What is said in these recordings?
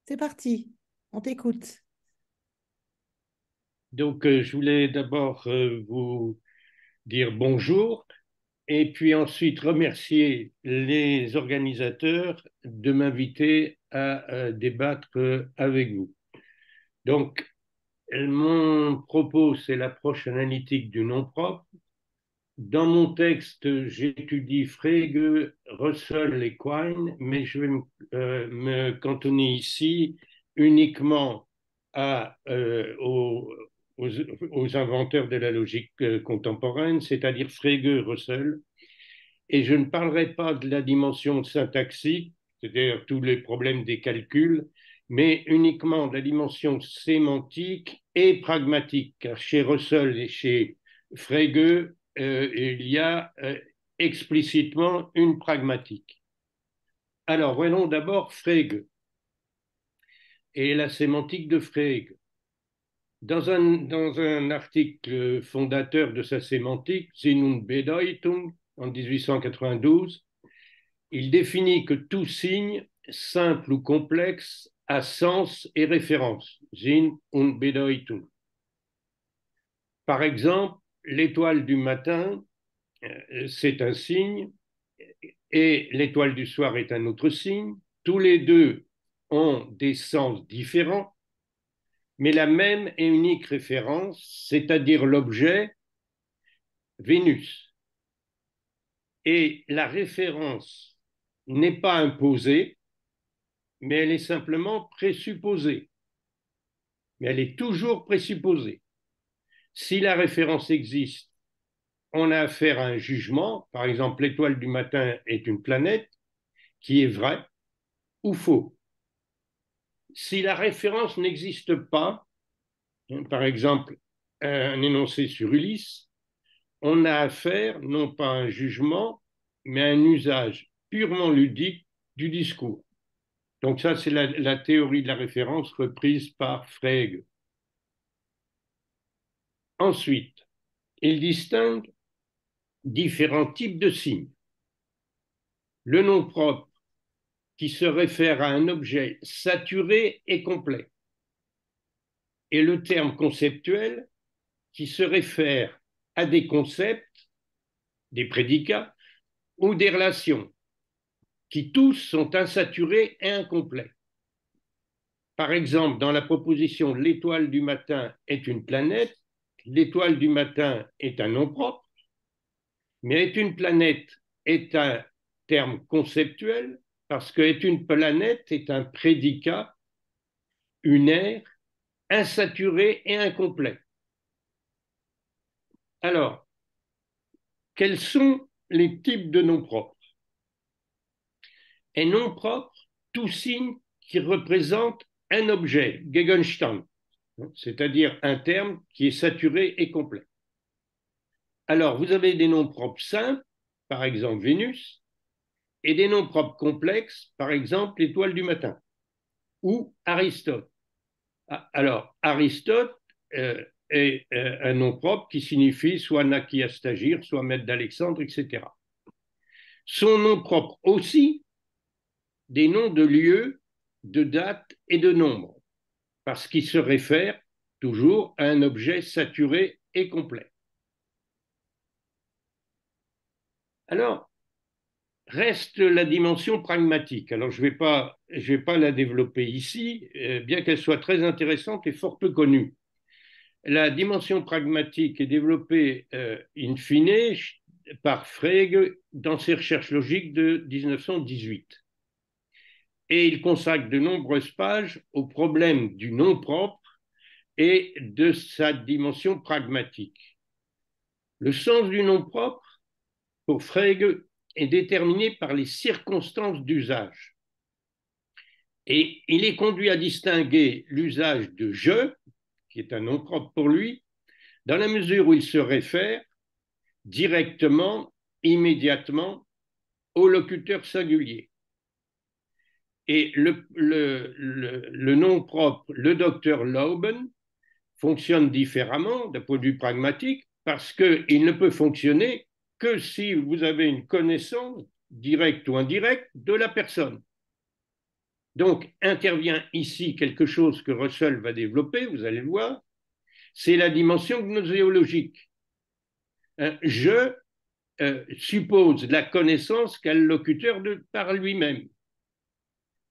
C'est parti, on t'écoute. Donc, je voulais d'abord vous dire bonjour et puis ensuite remercier les organisateurs de m'inviter à débattre avec vous. Donc, mon propos, c'est l'approche analytique du nom propre. Dans mon texte, j'étudie Frege, Russell et Quine, mais je vais me cantonner ici uniquement aux, aux inventeurs de la logique contemporaine, c'est-à-dire Frege, Russell, et je ne parlerai pas de la dimension syntaxique, c'est-à-dire tous les problèmes des calculs, mais uniquement de la dimension sémantique et pragmatique, car chez Russell et chez Frege, il y a explicitement une pragmatique. Alors, voyons d'abord Frege et la sémantique de Frege. Dans un article fondateur de sa sémantique, Sinn und Bedeutung, en 1892, il définit que tout signe, simple ou complexe, a sens et référence. Sinn und Bedeutung. Par exemple, l'étoile du matin, c'est un signe, et l'étoile du soir est un autre signe. Tous les deux ont des sens différents, mais la même et unique référence, c'est-à-dire l'objet Vénus. Et la référence n'est pas imposée, mais elle est simplement présupposée. Mais elle est toujours présupposée. Si la référence existe, on a affaire à un jugement. Par exemple, l'étoile du matin est une planète qui est vraie ou faux. Si la référence n'existe pas, par exemple, un énoncé sur Ulysse, on a affaire non pas à un jugement, mais à un usage purement ludique du discours. Donc ça, c'est la théorie de la référence reprise par Frege. Ensuite, il distingue différents types de signes. Le nom propre qui se réfère à un objet saturé et complet, et le terme conceptuel qui se réfère à des concepts, des prédicats ou des relations qui tous sont insaturés et incomplets. Par exemple, dans la proposition l'étoile du matin est une planète, l'étoile du matin est un nom propre, mais est une planète est un terme conceptuel parce que est une planète est un prédicat unaire, insaturé et incomplet. Alors, quels sont les types de noms propres? Un nom propre, tout signe qui représente un objet, Gegenstand, c'est-à-dire un terme qui est saturé et complet. Alors, vous avez des noms propres simples, par exemple Vénus, et des noms propres complexes, par exemple l'étoile du matin, ou Aristote. Alors, Aristote est un nom propre qui signifie soit Naki Astagir, soit maître d'Alexandre, etc. Son nom propre aussi, des noms de lieux, de dates et de nombres, parce qu'il se réfère toujours à un objet saturé et complet. Alors, reste la dimension pragmatique. Alors, je vais pas la développer ici, bien qu'elle soit très intéressante et fort peu connue. La dimension pragmatique est développée in fine par Frege dans ses recherches logiques de 1918. Et il consacre de nombreuses pages au problème du nom propre et de sa dimension pragmatique. Le sens du nom propre, pour Frege, est déterminé par les circonstances d'usage. Et il est conduit à distinguer l'usage de je, qui est un nom propre pour lui, dans la mesure où il se réfère directement, immédiatement, au locuteur singulier. Et le nom propre, le docteur Lauben, fonctionne différemment d'un point de vue pragmatique parce qu'il ne peut fonctionner que si vous avez une connaissance directe ou indirecte de la personne. Donc, intervient ici quelque chose que Russell va développer, vous allez le voir, c'est la dimension gnoséologique. Je suppose la connaissance qu'a le locuteur par lui-même.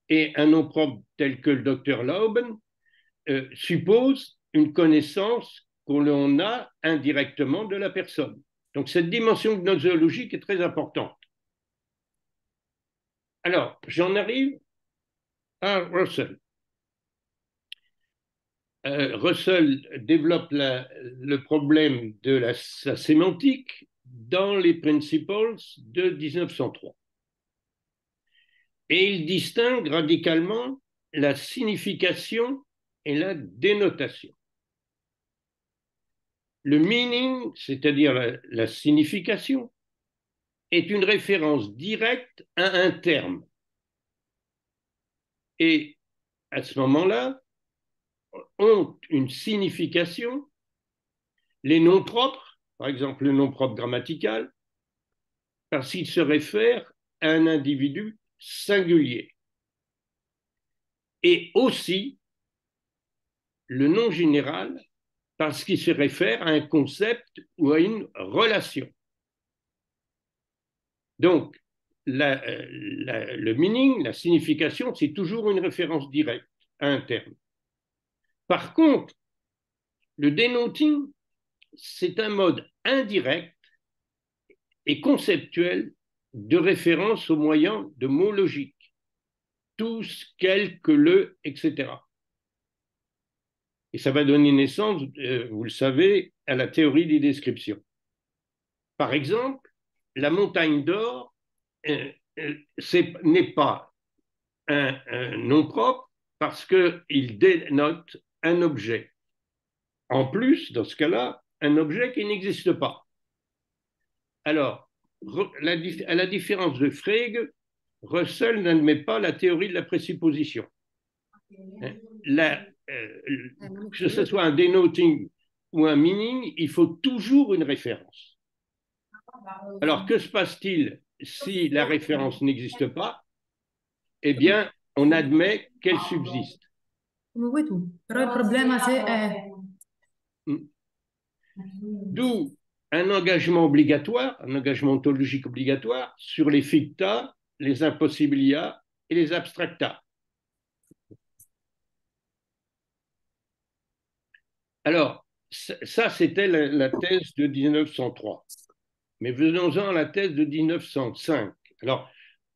Et un nom propre tel que le docteur Lauben suppose une connaissance qu'on a indirectement de la personne. Donc cette dimension gnoséologique est très importante. Alors, j'en arrive à Russell. Russell développe le problème de la sémantique dans les Principles de 1903. Et il distingue radicalement la signification et la dénotation. Le meaning, c'est-à-dire la signification, est une référence directe à un terme. Et à ce moment-là, ont une signification les noms propres, par exemple le nom propre grammatical, parce qu'il se réfère à un individu singulier. Et aussi le nom général, parce qu'il se réfère à un concept ou à une relation. Donc, le meaning, la signification, c'est toujours une référence directe à un terme. Par contre, le denoting, c'est un mode indirect et conceptuel de référence au moyen de mots logiques, tous, quelque, le, etc. Et ça va donner naissance, vous le savez, à la théorie des descriptions. Par exemple, la montagne d'or n'est pas un nom propre parce qu'il dénote un objet. En plus, dans ce cas-là, un objet qui n'existe pas. Alors, à la différence de Frege, Russell n'admet pas la théorie de la présupposition. Que ce soit un denoting ou un meaning, il faut toujours une référence. Alors, que se passe-t-il si la référence n'existe pas? Eh bien, on admet qu'elle subsiste. D'où un engagement obligatoire, un engagement ontologique obligatoire sur les ficta, les impossibilia et les abstracta. Alors, ça c'était la thèse de 1903. Mais venons-en à la thèse de 1905. Alors,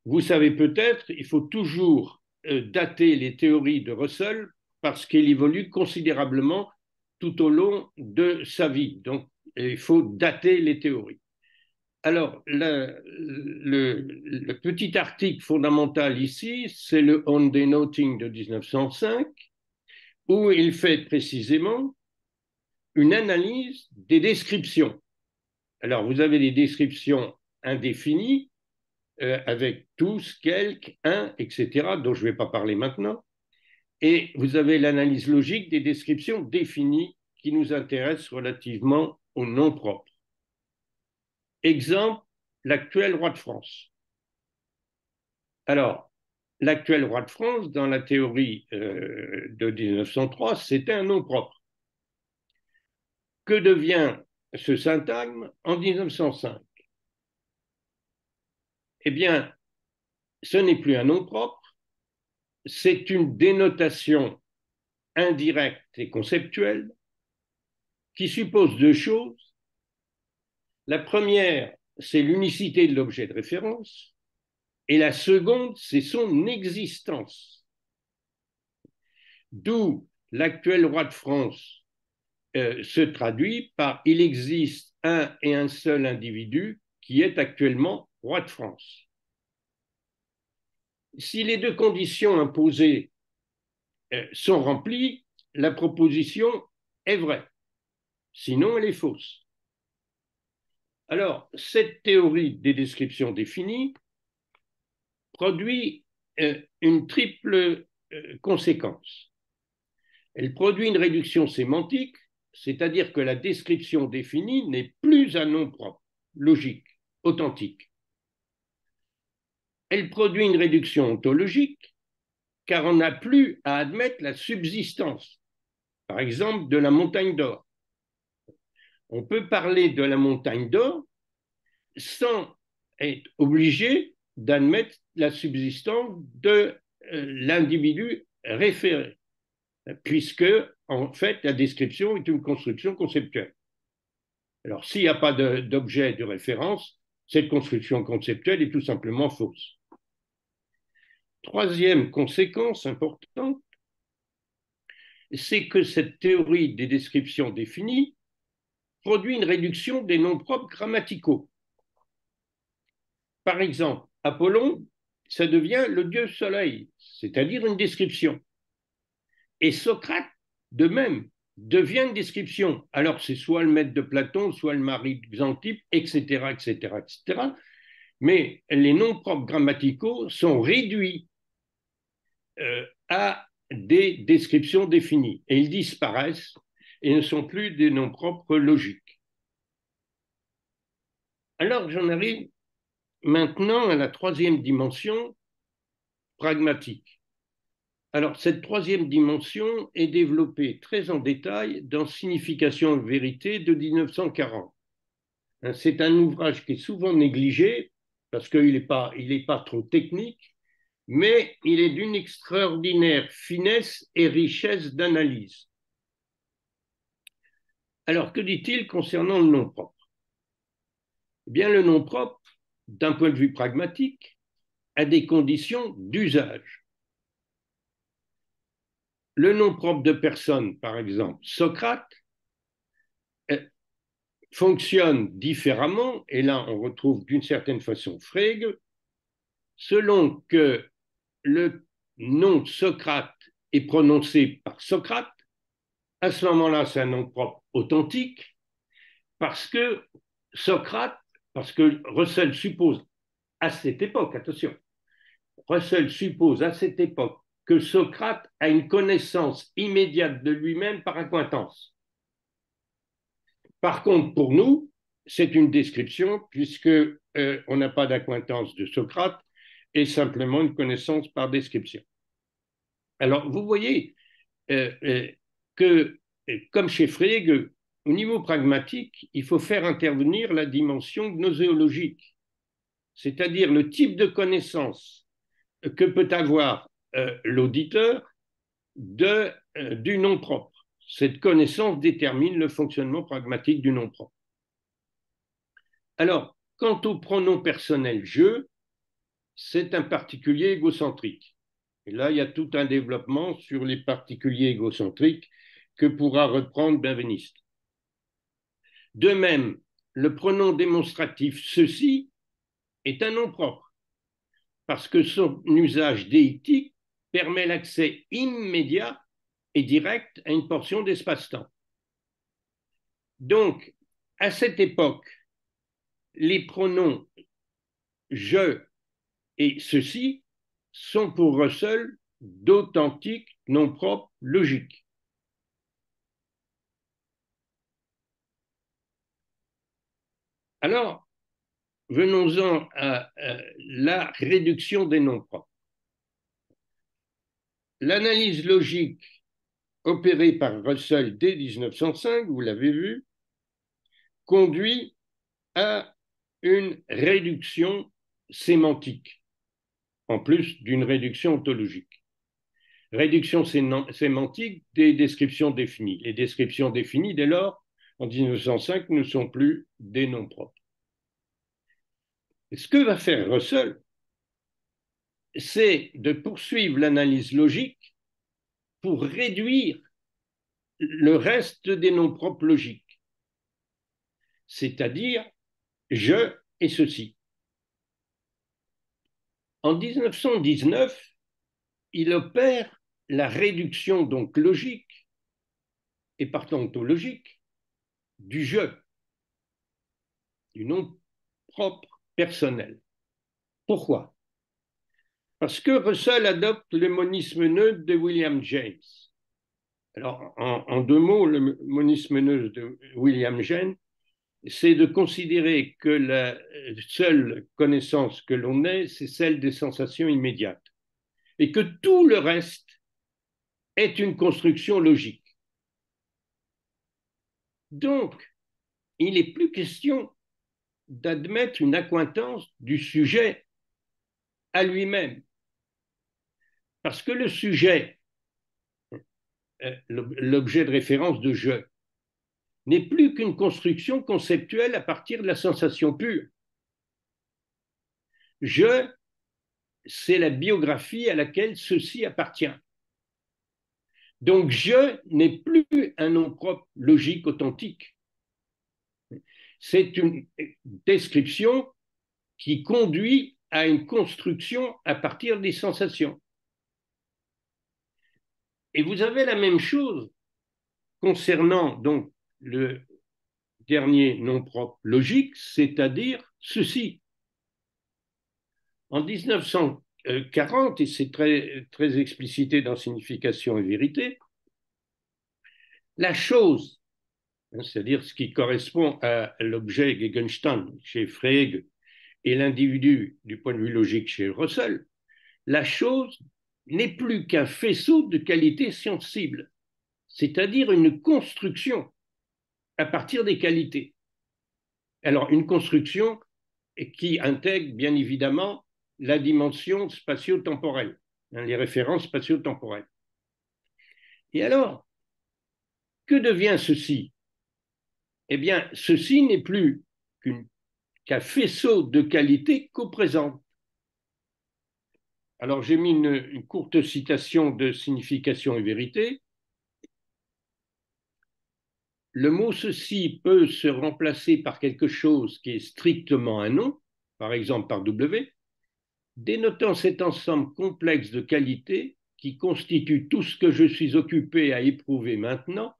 vous savez peut-être, il faut toujours dater les théories de Russell parce qu'il évolue considérablement tout au long de sa vie. Donc, il faut dater les théories. Alors, le petit article fondamental ici, c'est le On Denoting de 1905, où il fait précisément une analyse des descriptions. Alors, vous avez des descriptions indéfinies, avec tous, quelques, un, etc., dont je ne vais pas parler maintenant. Et vous avez l'analyse logique des descriptions définies qui nous intéressent relativement aux noms propres. Exemple, l'actuel roi de France. Alors, l'actuel roi de France, dans la théorie de 1903, c'était un nom propre. Que devient ce syntagme en 1905? Eh bien, ce n'est plus un nom propre, c'est une dénotation indirecte et conceptuelle qui suppose deux choses. La première, c'est l'unicité de l'objet de référence, et la seconde, c'est son existence. D'où l'actuel roi de France se traduit par « il existe un et un seul individu qui est actuellement roi de France ». Si les deux conditions imposées sont remplies, la proposition est vraie. Sinon, elle est fausse. Alors, cette théorie des descriptions définies produit une triple conséquence. Elle produit une réduction sémantique, c'est-à-dire que la description définie n'est plus un nom propre, logique, authentique. Elle produit une réduction ontologique, car on n'a plus à admettre la subsistance, par exemple, de la montagne d'or. On peut parler de la montagne d'or sans être obligé d'admettre la subsistance de l'individu référé, puisque, en fait, la description est une construction conceptuelle. Alors, s'il n'y a pas d'objet de référence, cette construction conceptuelle est tout simplement fausse. Troisième conséquence importante, c'est que cette théorie des descriptions définies produit une réduction des noms propres grammaticaux. Par exemple, Apollon, ça devient le dieu soleil, c'est-à-dire une description. Et Socrate, de même, devient une description. Alors, c'est soit le maître de Platon, soit le mari de Xantippe, etc., etc., etc. Mais les noms propres grammaticaux sont réduits à des descriptions définies. Et ils disparaissent et ne sont plus des noms propres logiques. Alors, j'en arrive maintenant à la troisième dimension pragmatique. Alors, cette troisième dimension est développée très en détail dans Signification et vérité de 1940. C'est un ouvrage qui est souvent négligé parce qu'il n'est pas trop technique, mais il est d'une extraordinaire finesse et richesse d'analyse. Alors, que dit-il concernant le nom propre? Eh bien, le nom propre, d'un point de vue pragmatique, a des conditions d'usage. Le nom propre de personne, par exemple, Socrate, fonctionne différemment, et là on retrouve d'une certaine façon Frege, selon que le nom de Socrate est prononcé par Socrate, à ce moment-là c'est un nom propre authentique, parce que Socrate, parce que Russell suppose à cette époque, attention, Russell suppose à cette époque que Socrate a une connaissance immédiate de lui-même par accointance. Par contre, pour nous, c'est une description puisque on n'a pas d'accointance de Socrate et simplement une connaissance par description. Alors, vous voyez que, comme chez Frege, au niveau pragmatique, il faut faire intervenir la dimension gnoséologique, c'est-à-dire le type de connaissance que peut avoir l'auditeur du nom propre. Cette connaissance détermine le fonctionnement pragmatique du nom propre. Alors, quant au pronom personnel je, c'est un particulier égocentrique. Et là, il y a tout un développement sur les particuliers égocentriques que pourra reprendre Benveniste. De même, le pronom démonstratif ceci est un nom propre, parce que son usage déitique permet l'accès immédiat et direct à une portion d'espace-temps. Donc, à cette époque, les pronoms je et ceci sont pour Russell d'authentiques noms propres logiques. Alors, venons-en à la réduction des noms propres. L'analyse logique opérée par Russell dès 1905, vous l'avez vu, conduit à une réduction sémantique, en plus d'une réduction ontologique. Réduction sémantique des descriptions définies. Les descriptions définies, dès lors, en 1905, ne sont plus des noms propres. Et ce que va faire Russell, c'est de poursuivre l'analyse logique pour réduire le reste des noms propres logiques, c'est-à-dire je et ceci. En 1919, il opère la réduction donc logique et partant ontologique du je, du nom propre personnel. Pourquoi? Parce que Russell adopte le monisme neutre de William James. Alors, en deux mots, le monisme neutre de William James, c'est de considérer que la seule connaissance que l'on ait, c'est celle des sensations immédiates. et que tout le reste est une construction logique. Donc, il n'est plus question d'admettre une accointance du sujet à lui-même. Parce que le sujet, l'objet de référence de je, n'est plus qu'une construction conceptuelle à partir de la sensation pure. Je, c'est la biographie à laquelle ceci appartient. Donc, je n'est plus un nom propre logique authentique. C'est une description qui conduit à une construction à partir des sensations. Et vous avez la même chose concernant donc le dernier nom propre logique, c'est-à-dire ceci. En 1940, et c'est très, très explicité dans Signification et vérité, la chose, c'est-à-dire ce qui correspond à l'objet Gegenstand chez Frege et l'individu du point de vue logique chez Russell, la chose n'est plus qu'un faisceau de qualités sensibles, c'est-à-dire une construction à partir des qualités. Alors, une construction qui intègre bien évidemment la dimension spatio-temporelle, les références spatio-temporelles. Et alors, que devient ceci? Eh bien, ceci n'est plus qu'un faisceau de qualités coprésentes. Alors, j'ai mis une courte citation de Signification et vérité. Le mot ceci peut se remplacer par quelque chose qui est strictement un nom, par exemple par W, dénotant cet ensemble complexe de qualités qui constitue tout ce que je suis occupé à éprouver maintenant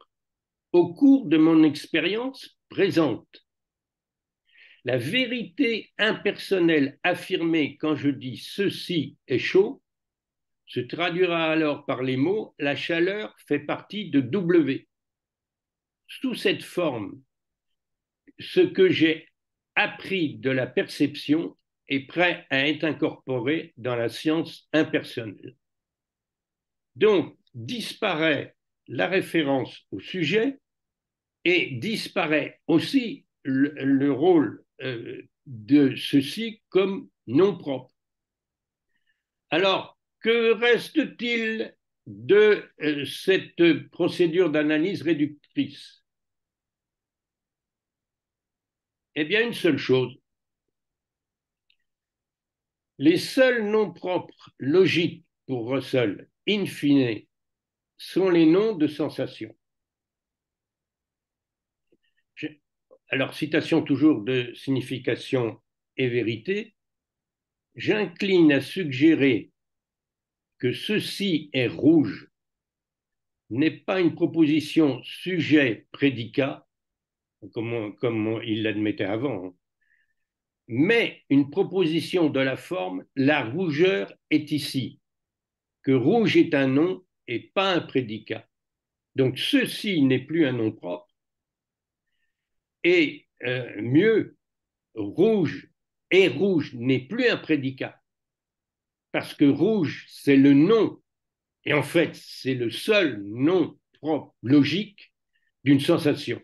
au cours de mon expérience présente. La vérité impersonnelle affirmée quand je dis ceci est chaud se traduira alors par les mots la chaleur fait partie de W. Sous cette forme, ce que j'ai appris de la perception est prêt à être incorporé dans la science impersonnelle. Donc, disparaît la référence au sujet et disparaît aussi le rôle de ceci comme nom propre. Alors, que reste-t-il de cette procédure d'analyse réductrice? Eh bien, une seule chose. Les seuls noms propres logiques pour Russell, in fine, sont les noms de sensations. Alors, citation toujours de Signification et vérité, j'incline à suggérer que ceci est rouge n'est pas une proposition sujet-prédicat, comme il l'admettait avant, mais une proposition de la forme la rougeur est ici, que rouge est un nom et pas un prédicat. Donc ceci n'est plus un nom propre, et mieux, rouge et rouge n'est plus un prédicat, parce que rouge, c'est le nom, et en fait, c'est le seul nom propre logique d'une sensation.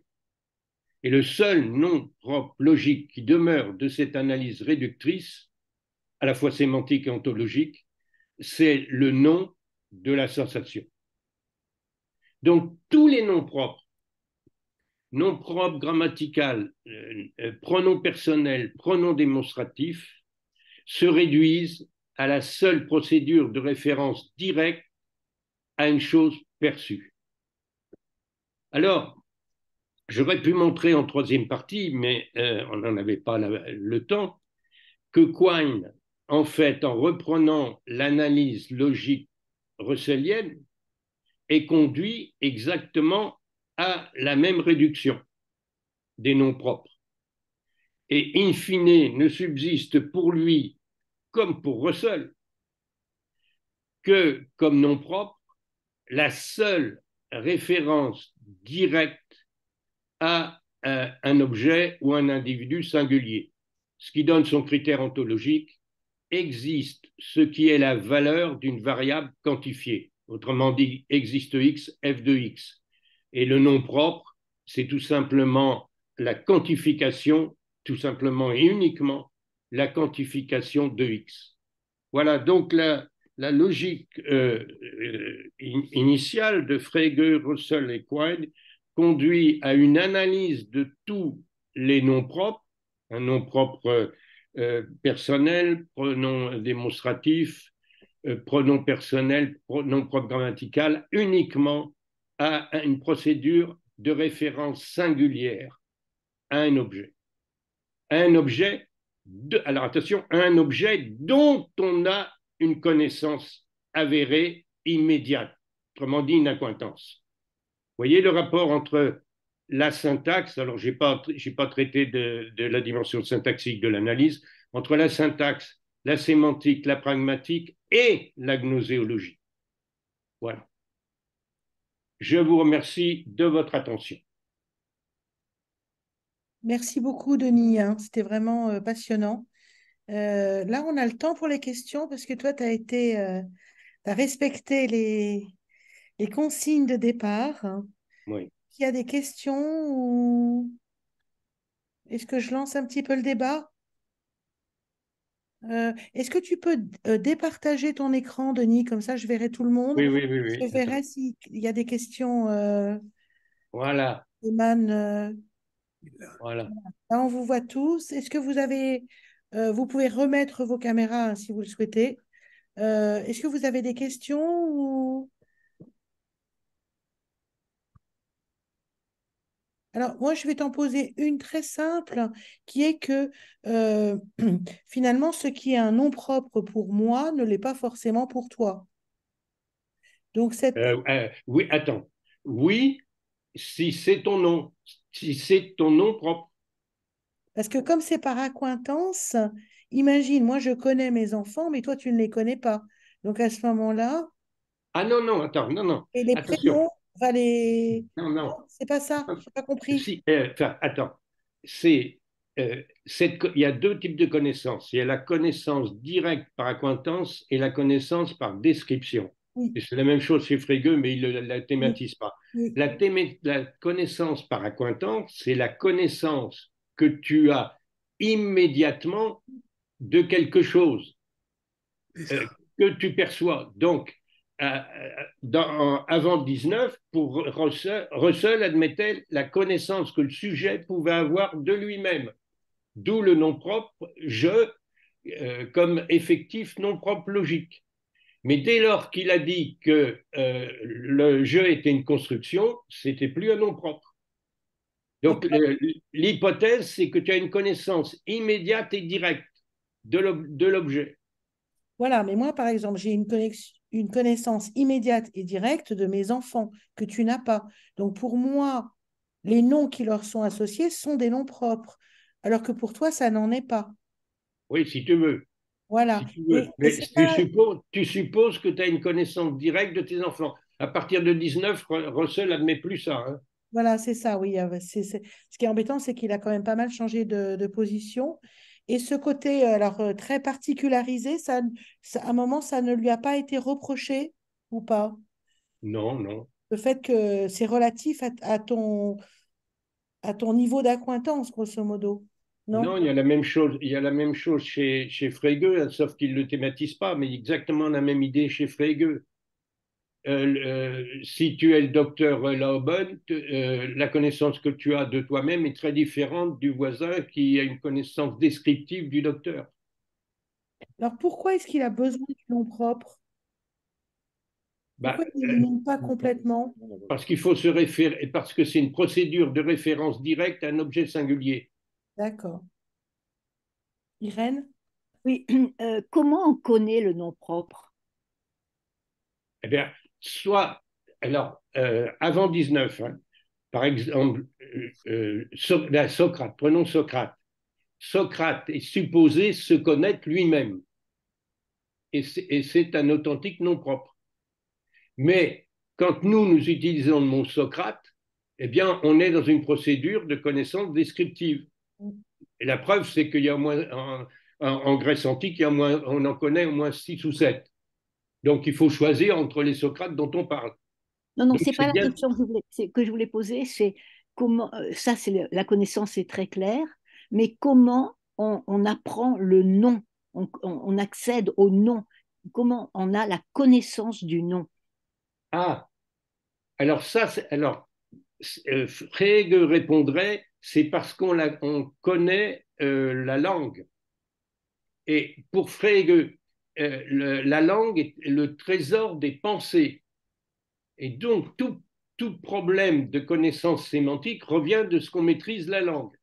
Et le seul nom propre logique qui demeure de cette analyse réductrice, à la fois sémantique et ontologique, c'est le nom de la sensation. Donc, tous les noms propres, noms propres grammaticaux, pronoms personnels, pronoms démonstratifs, se réduisent à la seule procédure de référence directe à une chose perçue. Alors, j'aurais pu montrer en troisième partie, mais on n'en avait pas le temps, que Quine, en fait, en reprenant l'analyse logique russellienne, est conduit exactement à la même réduction des noms propres. Et in fine, ne subsiste pour lui, comme pour Russell, que comme nom propre, la seule référence directe à un objet ou un individu singulier, ce qui donne son critère ontologique, existe ce qui est la valeur d'une variable quantifiée. Autrement dit, existe x, f de x. Et le nom propre, c'est tout simplement la quantification, tout simplement et uniquement la quantification de x. Voilà, donc la logique initiale de Frege, Russell et Quine conduit à une analyse de tous les noms propres, un nom propre personnel, pronom démonstratif, pronom personnel, pronom propre grammatical, uniquement à une procédure de référence singulière à un objet. Un objet, alors attention, un objet dont on a une connaissance avérée, immédiate, autrement dit une accointance. Vous voyez le rapport entre la syntaxe, alors je n'ai pas traité de la dimension syntaxique de l'analyse, entre la syntaxe, la sémantique, la pragmatique et la gnoséologie. Voilà. Je vous remercie de votre attention. Merci beaucoup, Denis, hein. C'était vraiment passionnant. Là, on a le temps pour les questions parce que toi, tu as respecté les consignes de départ, hein. Oui. Il y a des questions ou est-ce que je lance un petit peu le débat? Est-ce que tu peux départager ton écran, Denis? Comme ça, je verrai tout le monde. Oui, oui, oui, Je oui. Attends. verrai s'il y a des questions Voilà, qui émanent. voilà. Là, on vous voit tous. Est-ce que vous pouvez remettre vos caméras hein, si vous le souhaitez. Est-ce que vous avez des questions ou... Alors, moi, je vais t'en poser une très simple, qui est que euh, finalement, ce qui est un nom propre pour moi ne l'est pas forcément pour toi. Donc, Oui, attends. Oui, si c'est ton nom, si c'est ton nom propre. parce que comme c'est par accointance, imagine, moi, je connais mes enfants, mais toi, tu ne les connais pas. Donc, à ce moment-là, Ah non, non, attends, non, non. et les Attention. prénoms, va les... Non, Non, non. c'est pas ça, je n'ai pas compris. Si, enfin, attends. Il y a deux types de connaissances. Il y a la connaissance directe par acquaintance et la connaissance par description. Oui, Et c'est la même chose chez Frege, mais il ne la oui, thématise pas. oui. La connaissance par acquaintance, c'est la connaissance que tu as immédiatement de quelque chose que tu perçois. Donc, avant 19, pour Russell admettait la connaissance que le sujet pouvait avoir de lui-même, d'où le nom propre je comme effectif non propre logique. Mais dès lors qu'il a dit que le je était une construction, c'était plus un nom propre. Donc l'hypothèse, c'est que tu as une connaissance immédiate et directe de l'objet. Voilà, mais moi, par exemple, j'ai une connaissance immédiate et directe de mes enfants que tu n'as pas. Donc, pour moi, les noms qui leur sont associés sont des noms propres, alors que pour toi, ça n'en est pas. Oui, si tu veux. Voilà. Si tu Et, veux. et Mais c'est pas... tu supposes que tu as une connaissance directe de tes enfants. À partir de 19, Russell n'admet plus ça. Hein. Voilà, c'est ça, oui. Ce qui est embêtant, c'est qu'il a quand même pas mal changé de position. Et ce côté, très particularisé, à un moment, ça ne lui a pas été reproché ou pas? Non, non. Le fait que c'est relatif à ton niveau d'accointance, grosso modo. Non, Non? il y a la même chose, il y a la même chose chez Frege, hein, sauf qu'il ne le thématise pas, mais exactement la même idée chez Frege. Si tu es le docteur Lauben, la connaissance que tu as de toi-même est très différente du voisin qui a une connaissance descriptive du docteur. Alors pourquoi est-ce qu'il a besoin du nom propre? Bah, Pourquoi il n'élimine pas complètement? parce qu'il faut se référer, parce que c'est une procédure de référence directe à un objet singulier. D'accord. Irène? Oui, comment on connaît le nom propre? Eh bien, soit, alors, avant 19, hein, par exemple, Socrate, prenons Socrate. Socrate est supposé se connaître lui-même, et c'est un authentique nom propre. Mais quand nous utilisons le mot Socrate, eh bien, on est dans une procédure de connaissance descriptive. Et la preuve, c'est qu'il y a en Grèce antique, on en connaît au moins 6 ou 7. Donc, il faut choisir entre les Socrates dont on parle. Non, non, Donc, c'est pas c'est la bien. question que je voulais poser, c'est comment, ça, la connaissance est très claire, mais comment on apprend le nom, on accède au nom, comment on a la connaissance du nom. Ah, alors ça, Frege répondrait, c'est parce on connaît la langue. Et pour Frege, la langue est le trésor des pensées. Et donc, tout problème de connaissance sémantique revient de ce qu'on maîtrise la langue.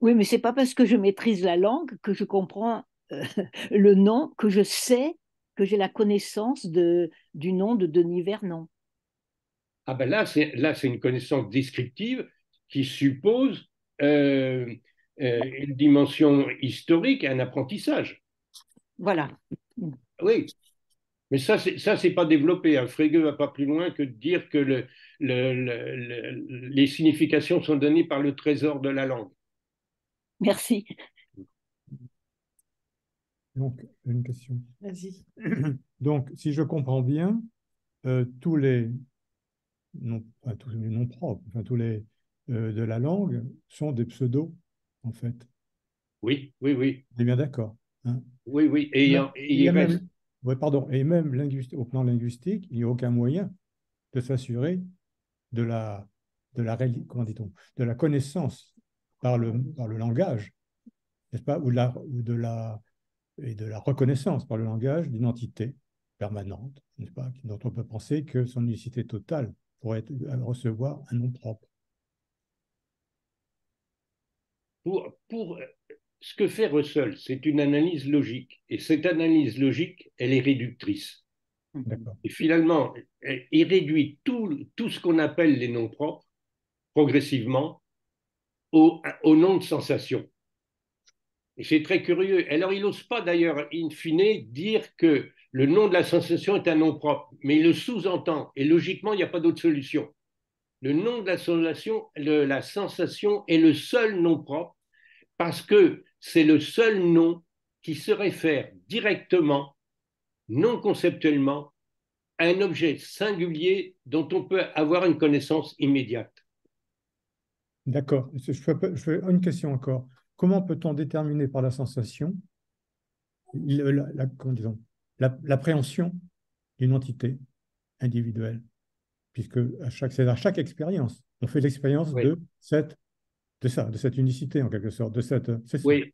Oui, mais c'est pas parce que je maîtrise la langue que je comprends le nom, que je sais, que j'ai la connaissance du nom de Denis Vernon. Ah ben là, c'est une connaissance descriptive qui suppose euh, une dimension historique et un apprentissage. Voilà. Oui, mais ça, c'est pas développé. Hein. Frege va pas plus loin que de dire que les significations sont données par le trésor de la langue. Merci. Donc, une question. Vas-y. Donc, si je comprends bien, tous les tous les noms propres, enfin, tous les de la langue sont des pseudos, en fait. Oui, oui, oui, On est bien d'accord, hein? oui, oui. Et Il y il a reste. même, ouais, pardon, et même au plan linguistique, il n'y a aucun moyen de s'assurer de comment dit-on, de la connaissance par le langage, n'est-ce pas, et de la reconnaissance par le langage d'une entité permanente, n'est-ce pas, dont on peut penser que son unicité totale pourrait recevoir un nom propre. Pour ce que fait Russell, c'est une analyse logique. Et cette analyse logique, elle est réductrice. D'accord. Et finalement, il réduit tout ce qu'on appelle les noms propres progressivement au nom de sensation. Et c'est très curieux. Alors, il n'ose pas d'ailleurs, in fine, dire que le nom de la sensation est un nom propre, mais il le sous-entend. Et logiquement, il n'y a pas d'autre solution. Le nom de la sensation est le seul nom propre parce que c'est le seul nom qui se réfère directement, non conceptuellement, à un objet singulier dont on peut avoir une connaissance immédiate. D'accord. Je fais une question encore. Comment peut-on déterminer par la sensation comment l'appréhension d'une entité individuelle? Puisque c'est à chaque expérience, on fait l'expérience Oui. de cette unicité, en quelque sorte, c'est ça. Oui.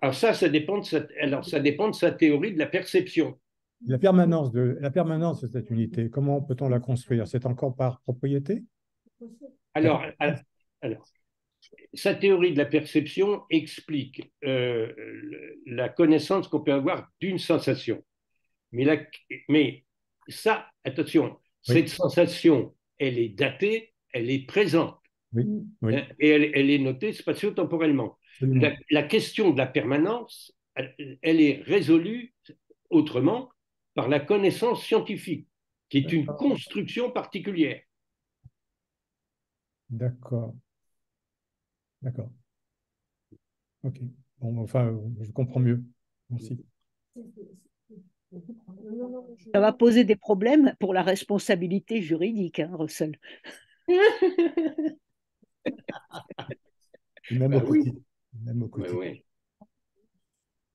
Alors ça dépend de sa théorie de la perception. La permanence de cette unité, comment peut-on la construire? C'est encore par propriété? Alors, alors, sa théorie de la perception explique la connaissance qu'on peut avoir d'une sensation. Mais ça, attention, Oui, cette sensation, elle est datée, elle est présente, oui, oui, hein, et elle est notée spatio-temporellement. absolument. La question de la permanence, elle est résolue autrement par la connaissance scientifique, qui est une D'accord. construction particulière. D'accord. D'accord. Ok. Bon, enfin, je comprends mieux. Merci. Ça va poser des problèmes pour la responsabilité juridique, hein, Russell. Et même au Ben oui, quotidien. Même au oui, quotidien. oui.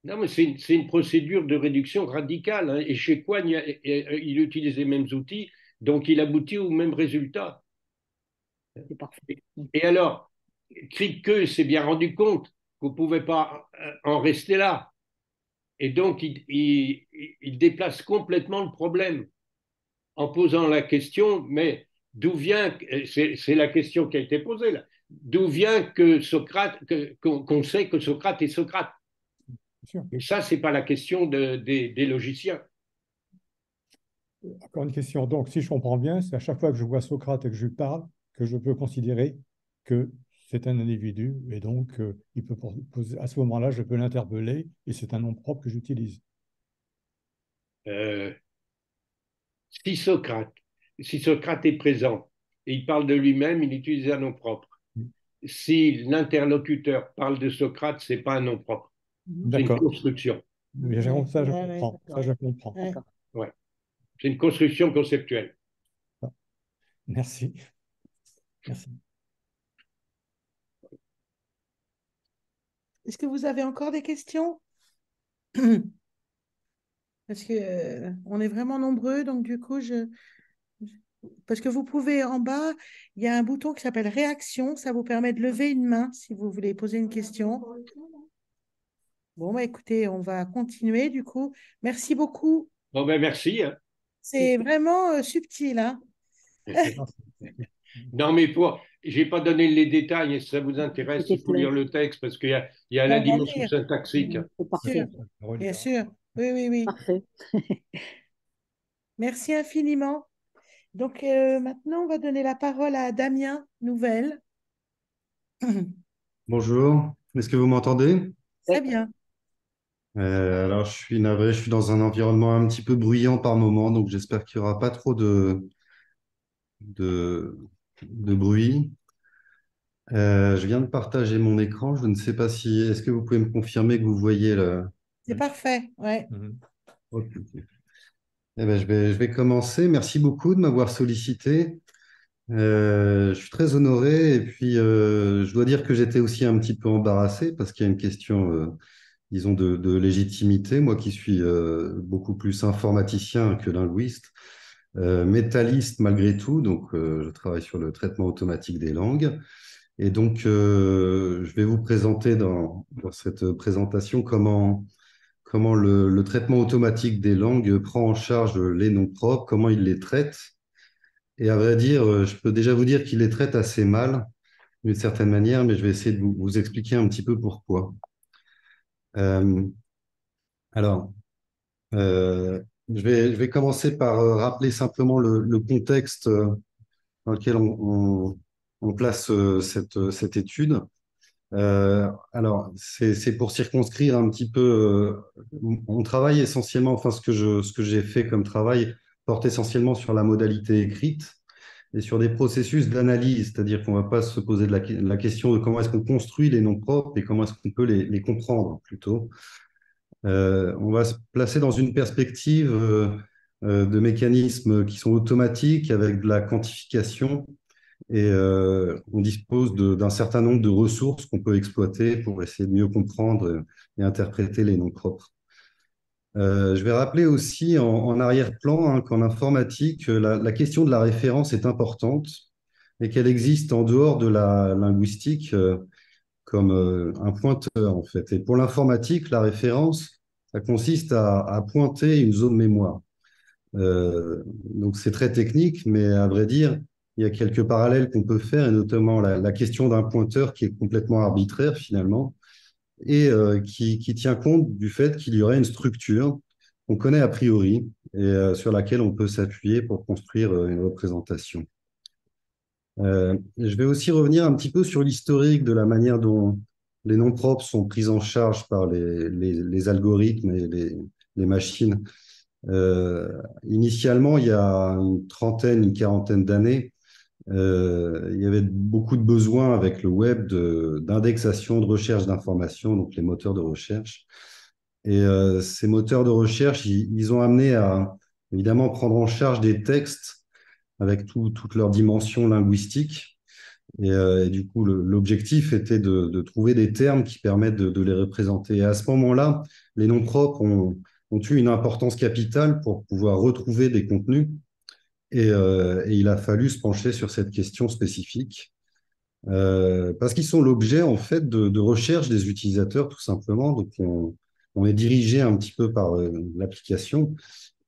Non, mais c'est une procédure de réduction radicale. Hein, et chez Coigne, il utilise les mêmes outils, donc il aboutit au même résultat. C'est parfait. Et alors, Kripke s'est bien rendu compte qu'on ne pouvait pas en rester là. Et donc, il déplace complètement le problème en posant la question, mais d'où vient, c'est la question qui a été posée là, d'où vient que Socrate, qu'on sait que Socrate est Socrate? Bien sûr. Et ça, ce n'est pas la question des logiciens. Encore une question. Donc, si je comprends bien, c'est à chaque fois que je vois Socrate et que je lui parle, que je peux considérer que c'est un individu et donc il peut à ce moment-là, je peux l'interpeller et c'est un nom propre que j'utilise. Euh, si, Socrate, si Socrate est présent et il parle de lui-même, il utilise un nom propre. Si l'interlocuteur parle de Socrate, ce n'est pas un nom propre. C'est une D'accord. construction. Mais ça, je Ouais, ouais, comprends. Ça, je comprends. ouais. D'accord. Ouais. C'est une construction conceptuelle. Merci. Merci. Est-ce que vous avez encore des questions? Parce que on est vraiment nombreux, donc du coup, parce que vous pouvez en bas, il y a un bouton qui s'appelle réaction. Ça vous permet de lever une main si vous voulez poser une question. Bon, bah, écoutez, on va continuer du coup. Merci beaucoup. Bon, ben merci. Hein. C'est vraiment subtil, hein? Non, mais j'ai pas donné les détails, et si ça vous intéresse, C'était il faut lire clair. le texte parce qu'il y a la On va dimension lire, syntaxique. C'est sûr, parfait. bien sûr. Oui, oui, oui. Parfait. Merci infiniment. Donc maintenant, on va donner la parole à Damien Nouvelle. Bonjour, est-ce que vous m'entendez? Très bien. Alors, je suis navré, je suis dans un environnement un petit peu bruyant par moment, donc j'espère qu'il n'y aura pas trop de, de bruit. Je viens de partager mon écran, je ne sais pas si... Est-ce que vous pouvez me confirmer que vous voyez le... C'est parfait. Ouais. Mhm. Ok. Eh ben, je vais commencer. Merci beaucoup de m'avoir sollicité. Je suis très honoré et puis je dois dire que j'étais aussi un petit peu embarrassé parce qu'il y a une question... disons, de légitimité, moi qui suis beaucoup plus informaticien que linguiste, métalliste malgré tout, donc je travaille sur le traitement automatique des langues. Et donc, je vais vous présenter dans cette présentation comment le traitement automatique des langues prend en charge les noms propres, comment il les traite. Et à vrai dire, je peux déjà vous dire qu'il les traite assez mal, d'une certaine manière, mais je vais essayer de vous expliquer un petit peu pourquoi. Euh, alors, je vais commencer par rappeler simplement le contexte dans lequel on place cette étude. Alors, c'est pour circonscrire un petit peu. On travaille essentiellement, enfin, ce que j'ai fait comme travail porte essentiellement sur la modalité écrite et sur des processus d'analyse, c'est-à-dire qu'on ne va pas se poser la question de comment est-ce qu'on construit les noms propres et comment est-ce qu'on peut les comprendre plutôt. On va se placer dans une perspective de mécanismes qui sont automatiques avec de la quantification et on dispose d'un certain nombre de ressources qu'on peut exploiter pour essayer de mieux comprendre et interpréter les noms propres. Je vais rappeler aussi en arrière-plan hein, qu'en informatique, la question de la référence est importante et qu'elle existe en dehors de la linguistique comme un pointeur en fait. Et pour l'informatique, la référence, ça consiste à pointer une zone mémoire. Donc c'est très technique, mais à vrai dire, il y a quelques parallèles qu'on peut faire, et notamment la question d'un pointeur qui est complètement arbitraire finalement, et qui tient compte du fait qu'il y aurait une structure qu'on connaît a priori, et sur laquelle on peut s'appuyer pour construire une représentation. Je vais aussi revenir un petit peu sur l'historique de la manière dont les noms propres sont pris en charge par les algorithmes et les machines. Initialement, il y a une trentaine, une quarantaine d'années, il y avait beaucoup de besoins avec le web d'indexation, de recherche d'informations, donc les moteurs de recherche. Et ces moteurs de recherche, ils ont amené à évidemment prendre en charge des textes avec toutes leurs dimensions linguistiques. Et du coup, l'objectif était de trouver des termes qui permettent de les représenter. Et à ce moment-là, les noms propres ont eu une importance capitale pour pouvoir retrouver des contenus. Et il a fallu se pencher sur cette question spécifique. Parce qu'ils sont l'objet, en fait, de recherche des utilisateurs, tout simplement. Donc, on est dirigé un petit peu par l'application.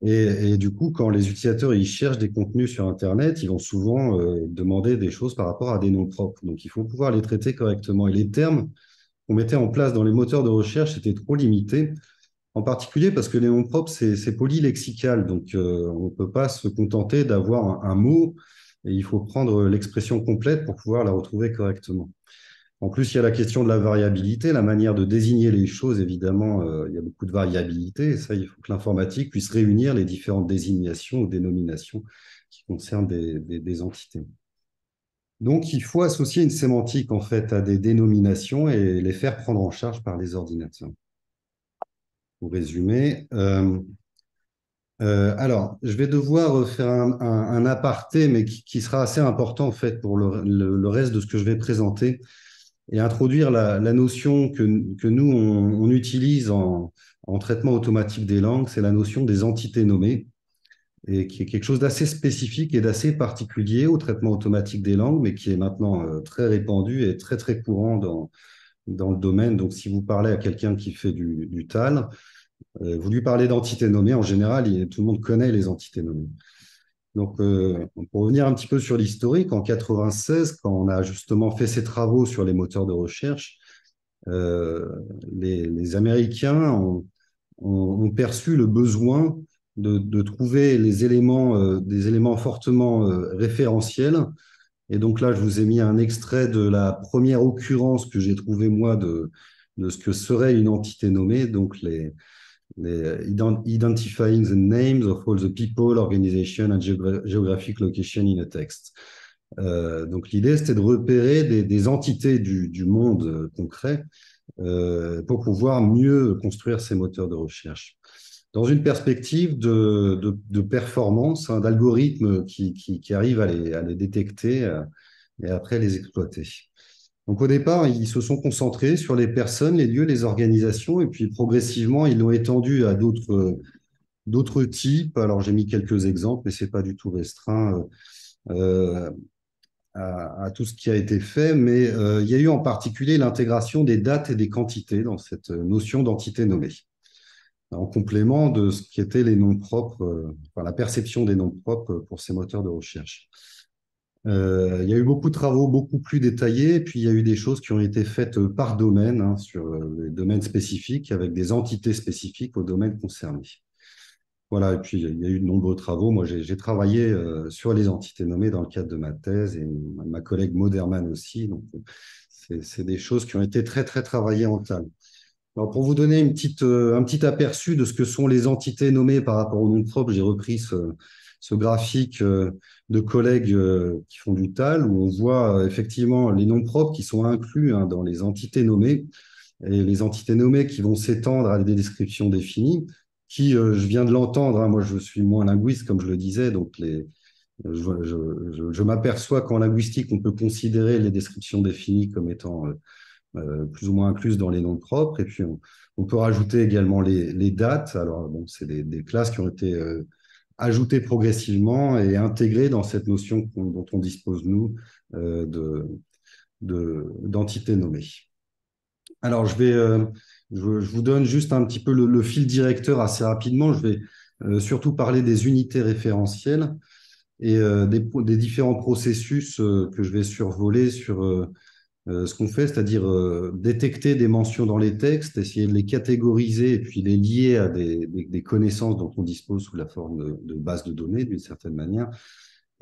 Et du coup, quand les utilisateurs ils cherchent des contenus sur Internet, ils vont souvent demander des choses par rapport à des noms propres. Donc, il faut pouvoir les traiter correctement. Et les termes qu'on mettait en place dans les moteurs de recherche étaient trop limités, en particulier parce que les noms propres, c'est polylexical. Donc, on ne peut pas se contenter d'avoir un mot et il faut prendre l'expression complète pour pouvoir la retrouver correctement. En plus, il y a la question de la variabilité, la manière de désigner les choses, évidemment, il y a beaucoup de variabilité, et ça, il faut que l'informatique puisse réunir les différentes désignations ou dénominations qui concernent des entités. Donc, il faut associer une sémantique, en fait, à des dénominations et les faire prendre en charge par les ordinateurs. pour résumer. Alors, je vais devoir faire un aparté, mais qui sera assez important en fait pour le reste de ce que je vais présenter et introduire la notion que nous, on utilise en traitement automatique des langues, c'est la notion des entités nommées, et qui est quelque chose d'assez spécifique et d'assez particulier au traitement automatique des langues, mais qui est maintenant très répandu et très, très courant dans le domaine. Donc, si vous parlez à quelqu'un qui fait du TAL, vous lui parlez d'entités nommées, en général, tout le monde connaît les entités nommées. Donc, pour revenir un petit peu sur l'historique, en 96, quand on a justement fait ces travaux sur les moteurs de recherche, euh, les Américains ont perçu le besoin de trouver des éléments fortement référentiels. Et donc là, je vous ai mis un extrait de la première occurrence que j'ai trouvée, moi, de ce que serait une entité nommée, donc identifying the names of all the people, organization and geographic location in a text. Donc l'idée, c'était de repérer des entités du monde concret pour pouvoir mieux construire ces moteurs de recherche. Dans une perspective de performance, hein, d'algorithmes qui arrivent à les détecter et après les exploiter. Donc au départ, ils se sont concentrés sur les personnes, les lieux, les organisations, et puis progressivement, ils l'ont étendu à d'autres types. Alors j'ai mis quelques exemples, mais c'est pas du tout restreint euh, à tout ce qui a été fait. Mais il y a eu en particulier l'intégration des dates et des quantités dans cette notion d'entité nommée, en complément de ce qui étaient les noms propres, enfin, la perception des noms propres pour ces moteurs de recherche. Il y a eu beaucoup de travaux beaucoup plus détaillés, puis il y a eu des choses qui ont été faites par domaine, hein, sur les domaines spécifiques, avec des entités spécifiques aux domaines concernés. Voilà, et puis il y a eu de nombreux travaux. Moi, j'ai travaillé sur les entités nommées dans le cadre de ma thèse, et ma collègue Moderman aussi. Donc, c'est des choses qui ont été très, très travaillées en TAL. Alors, pour vous donner un petit aperçu de ce que sont les entités nommées par rapport aux noms propres, j'ai repris ce graphique de collègues qui font du TAL, où on voit effectivement les noms propres qui sont inclus, hein, dans les entités nommées, et les entités nommées qui vont s'étendre à des descriptions définies, qui, je viens de l'entendre, hein, moi je suis moins linguiste, comme je le disais, donc je m'aperçois qu'en linguistique, on peut considérer les descriptions définies comme étant plus ou moins incluses dans les noms propres. Et puis, on peut rajouter également les dates. Alors, bon, c'est des classes qui ont été ajoutées progressivement et intégrées dans cette notion dont on dispose, nous, d'entités nommées. Alors, je vous donne juste un petit peu le fil directeur assez rapidement. Je vais surtout parler des unités référentielles et des différents processus que je vais survoler sur ce qu'on fait, c'est-à-dire détecter des mentions dans les textes, essayer de les catégoriser et puis les lier à des connaissances dont on dispose sous la forme de bases de données, d'une certaine manière,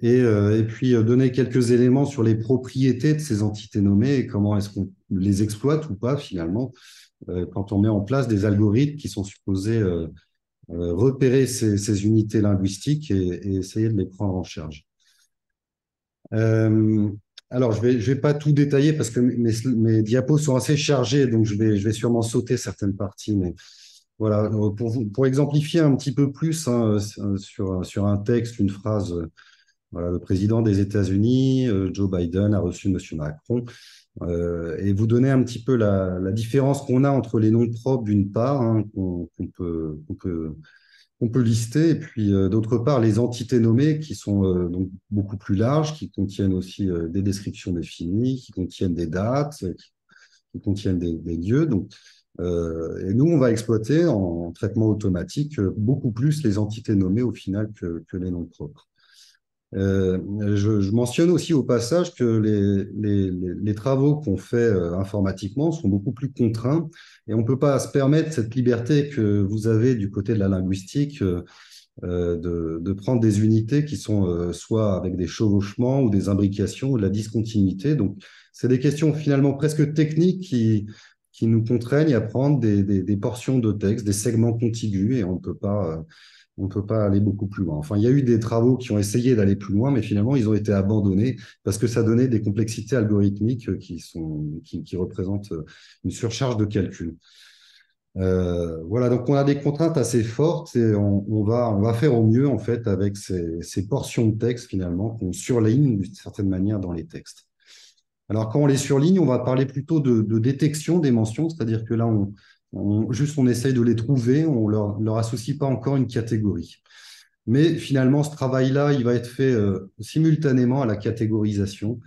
et puis donner quelques éléments sur les propriétés de ces entités nommées et comment est-ce qu'on les exploite ou pas, finalement, quand on met en place des algorithmes qui sont supposés repérer ces unités linguistiques et essayer de les prendre en charge. Alors, je vais pas tout détailler parce que mes diapos sont assez chargés, donc je vais sûrement sauter certaines parties. Mais voilà, pour exemplifier un petit peu plus, hein, sur un texte, une phrase, voilà, le président des États-Unis, Joe Biden, a reçu M. Macron, et vous donner un petit peu la différence qu'on a entre les noms propres, d'une part, hein, qu'on peut lister, et puis d'autre part, les entités nommées qui sont donc beaucoup plus larges, qui contiennent aussi des descriptions définies, qui contiennent des dates, qui contiennent des lieux. Donc, et nous, on va exploiter en traitement automatique beaucoup plus les entités nommées au final que les noms propres. Je mentionne aussi au passage que les travaux qu'on fait informatiquement sont beaucoup plus contraints et on ne peut pas se permettre cette liberté que vous avez du côté de la linguistique de prendre des unités qui sont soit avec des chevauchements ou des imbrications ou de la discontinuité. Donc, c'est des questions finalement presque techniques qui nous contraignent à prendre des portions de texte, des segments contigus et on ne peut pas aller beaucoup plus loin. Enfin, il y a eu des travaux qui ont essayé d'aller plus loin, mais finalement, ils ont été abandonnés parce que ça donnait des complexités algorithmiques qui représentent une surcharge de calcul. Voilà, donc on a des contraintes assez fortes et on va faire au mieux en fait avec ces portions de texte finalement qu'on surligne d'une certaine manière dans les textes. Alors quand on les surligne, on va parler plutôt de détection des mentions, c'est-à-dire que là juste on essaye de les trouver, on leur associe pas encore une catégorie. Mais finalement, ce travail-là, il va être fait simultanément à la catégorisation.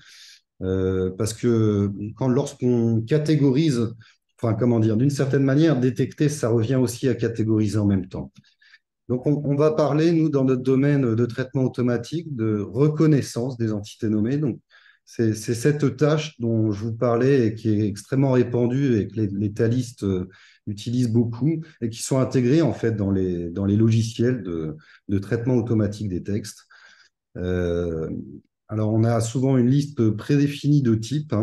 Parce que lorsqu'on catégorise, enfin, comment dire, d'une certaine manière, détecter, ça revient aussi à catégoriser en même temps. Donc, on va parler, nous, dans notre domaine de traitement automatique, de reconnaissance des entités nommées. Donc, c'est cette tâche dont je vous parlais et qui est extrêmement répandue et que les talistes utilisent beaucoup et qui sont intégrés, en fait, dans les logiciels de traitement automatique des textes. Euh, alors, on a souvent une liste prédéfinie de types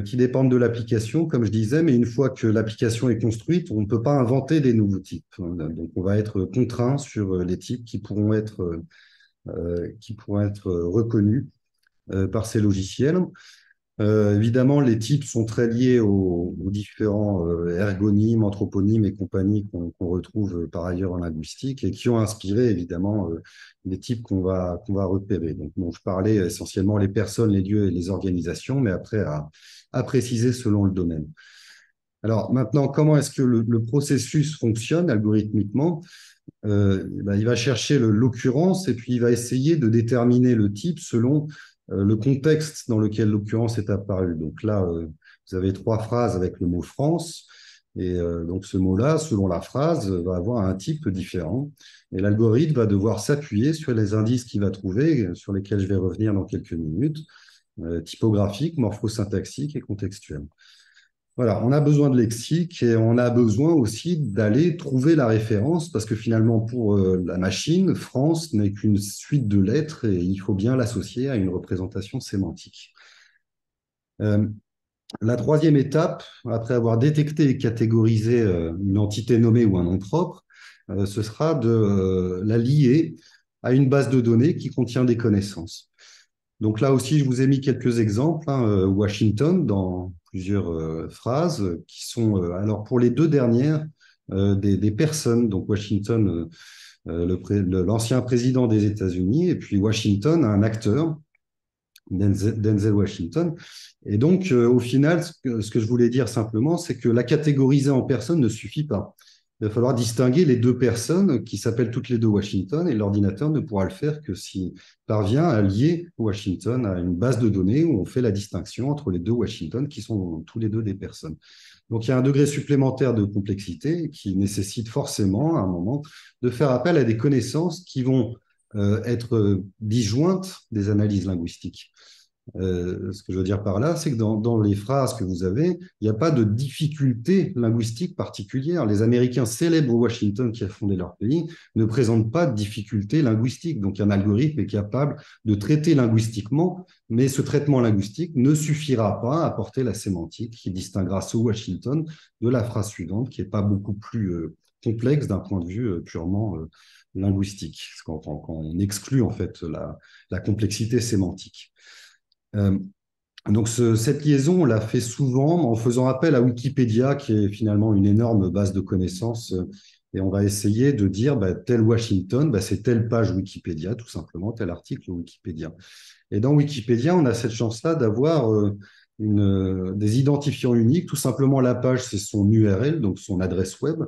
qui dépendent de l'application, comme je disais, mais une fois que l'application est construite, on ne peut pas inventer des nouveaux types. Donc, on va être contraint sur les types qui pourront être reconnus par ces logiciels. Évidemment, les types sont très liés aux différents ergonymes, anthroponymes et compagnie qu'on retrouve par ailleurs en linguistique et qui ont inspiré évidemment les types qu'on va repérer. Donc, je parlais essentiellement les personnes, les lieux et les organisations, mais après à préciser selon le domaine. Alors maintenant, comment est-ce que le processus fonctionne algorithmiquement? Il va chercher l'occurrence et puis il va essayer de déterminer le type selon le contexte dans lequel l'occurrence est apparue. Donc là, vous avez 3 phrases avec le mot France. Et donc ce mot-là, selon la phrase, va avoir un type différent. Et l'algorithme va devoir s'appuyer sur les indices qu'il va trouver, sur lesquels je vais revenir dans quelques minutes, typographiques, morphosyntaxiques et contextuels. Voilà, on a besoin de lexique et on a besoin aussi d'aller trouver la référence parce que finalement, pour la machine, France n'est qu'une suite de lettres et il faut bien l'associer à une représentation sémantique. La troisième étape, après avoir détecté et catégorisé une entité nommée ou un nom propre, ce sera de la lier à une base de données qui contient des connaissances. Donc là aussi, je vous ai mis quelques exemples. Washington dans plusieurs phrases qui sont, alors pour les 2 dernières, des personnes. Donc Washington, l'ancien président des États-Unis, et puis Washington, un acteur, Denzel Washington. Et donc, au final, ce que je voulais dire simplement, c'est que la catégoriser en personne ne suffit pas. Il va falloir distinguer les 2 personnes qui s'appellent toutes les 2 Washington et l'ordinateur ne pourra le faire que s'il parvient à lier Washington à une base de données où on fait la distinction entre les 2 Washington qui sont tous les 2 des personnes. Donc, il y a un degré supplémentaire de complexité qui nécessite forcément, à un moment, de faire appel à des connaissances qui vont être disjointes des analyses linguistiques. Ce que je veux dire par là, c'est que dans les phrases que vous avez, il n'y a pas de difficulté linguistique particulière. Les Américains célèbrent Washington qui a fondé leur pays, ne présentent pas de difficulté linguistique. Donc, un algorithme est capable de traiter linguistiquement, mais ce traitement linguistique ne suffira pas à apporter la sémantique qui distinguera ce Washington de la phrase suivante, qui n'est pas beaucoup plus complexe d'un point de vue purement linguistique, quand on exclut en fait la complexité sémantique. Donc, cette liaison, on l'a fait souvent en faisant appel à Wikipédia, qui est finalement une énorme base de connaissances. Et on va essayer de dire, tel Washington, c'est telle page Wikipédia, tout simplement, tel article Wikipédia. Et dans Wikipédia, on a cette chance-là d'avoir des identifiants uniques. Tout simplement, la page, c'est son URL, donc son adresse web.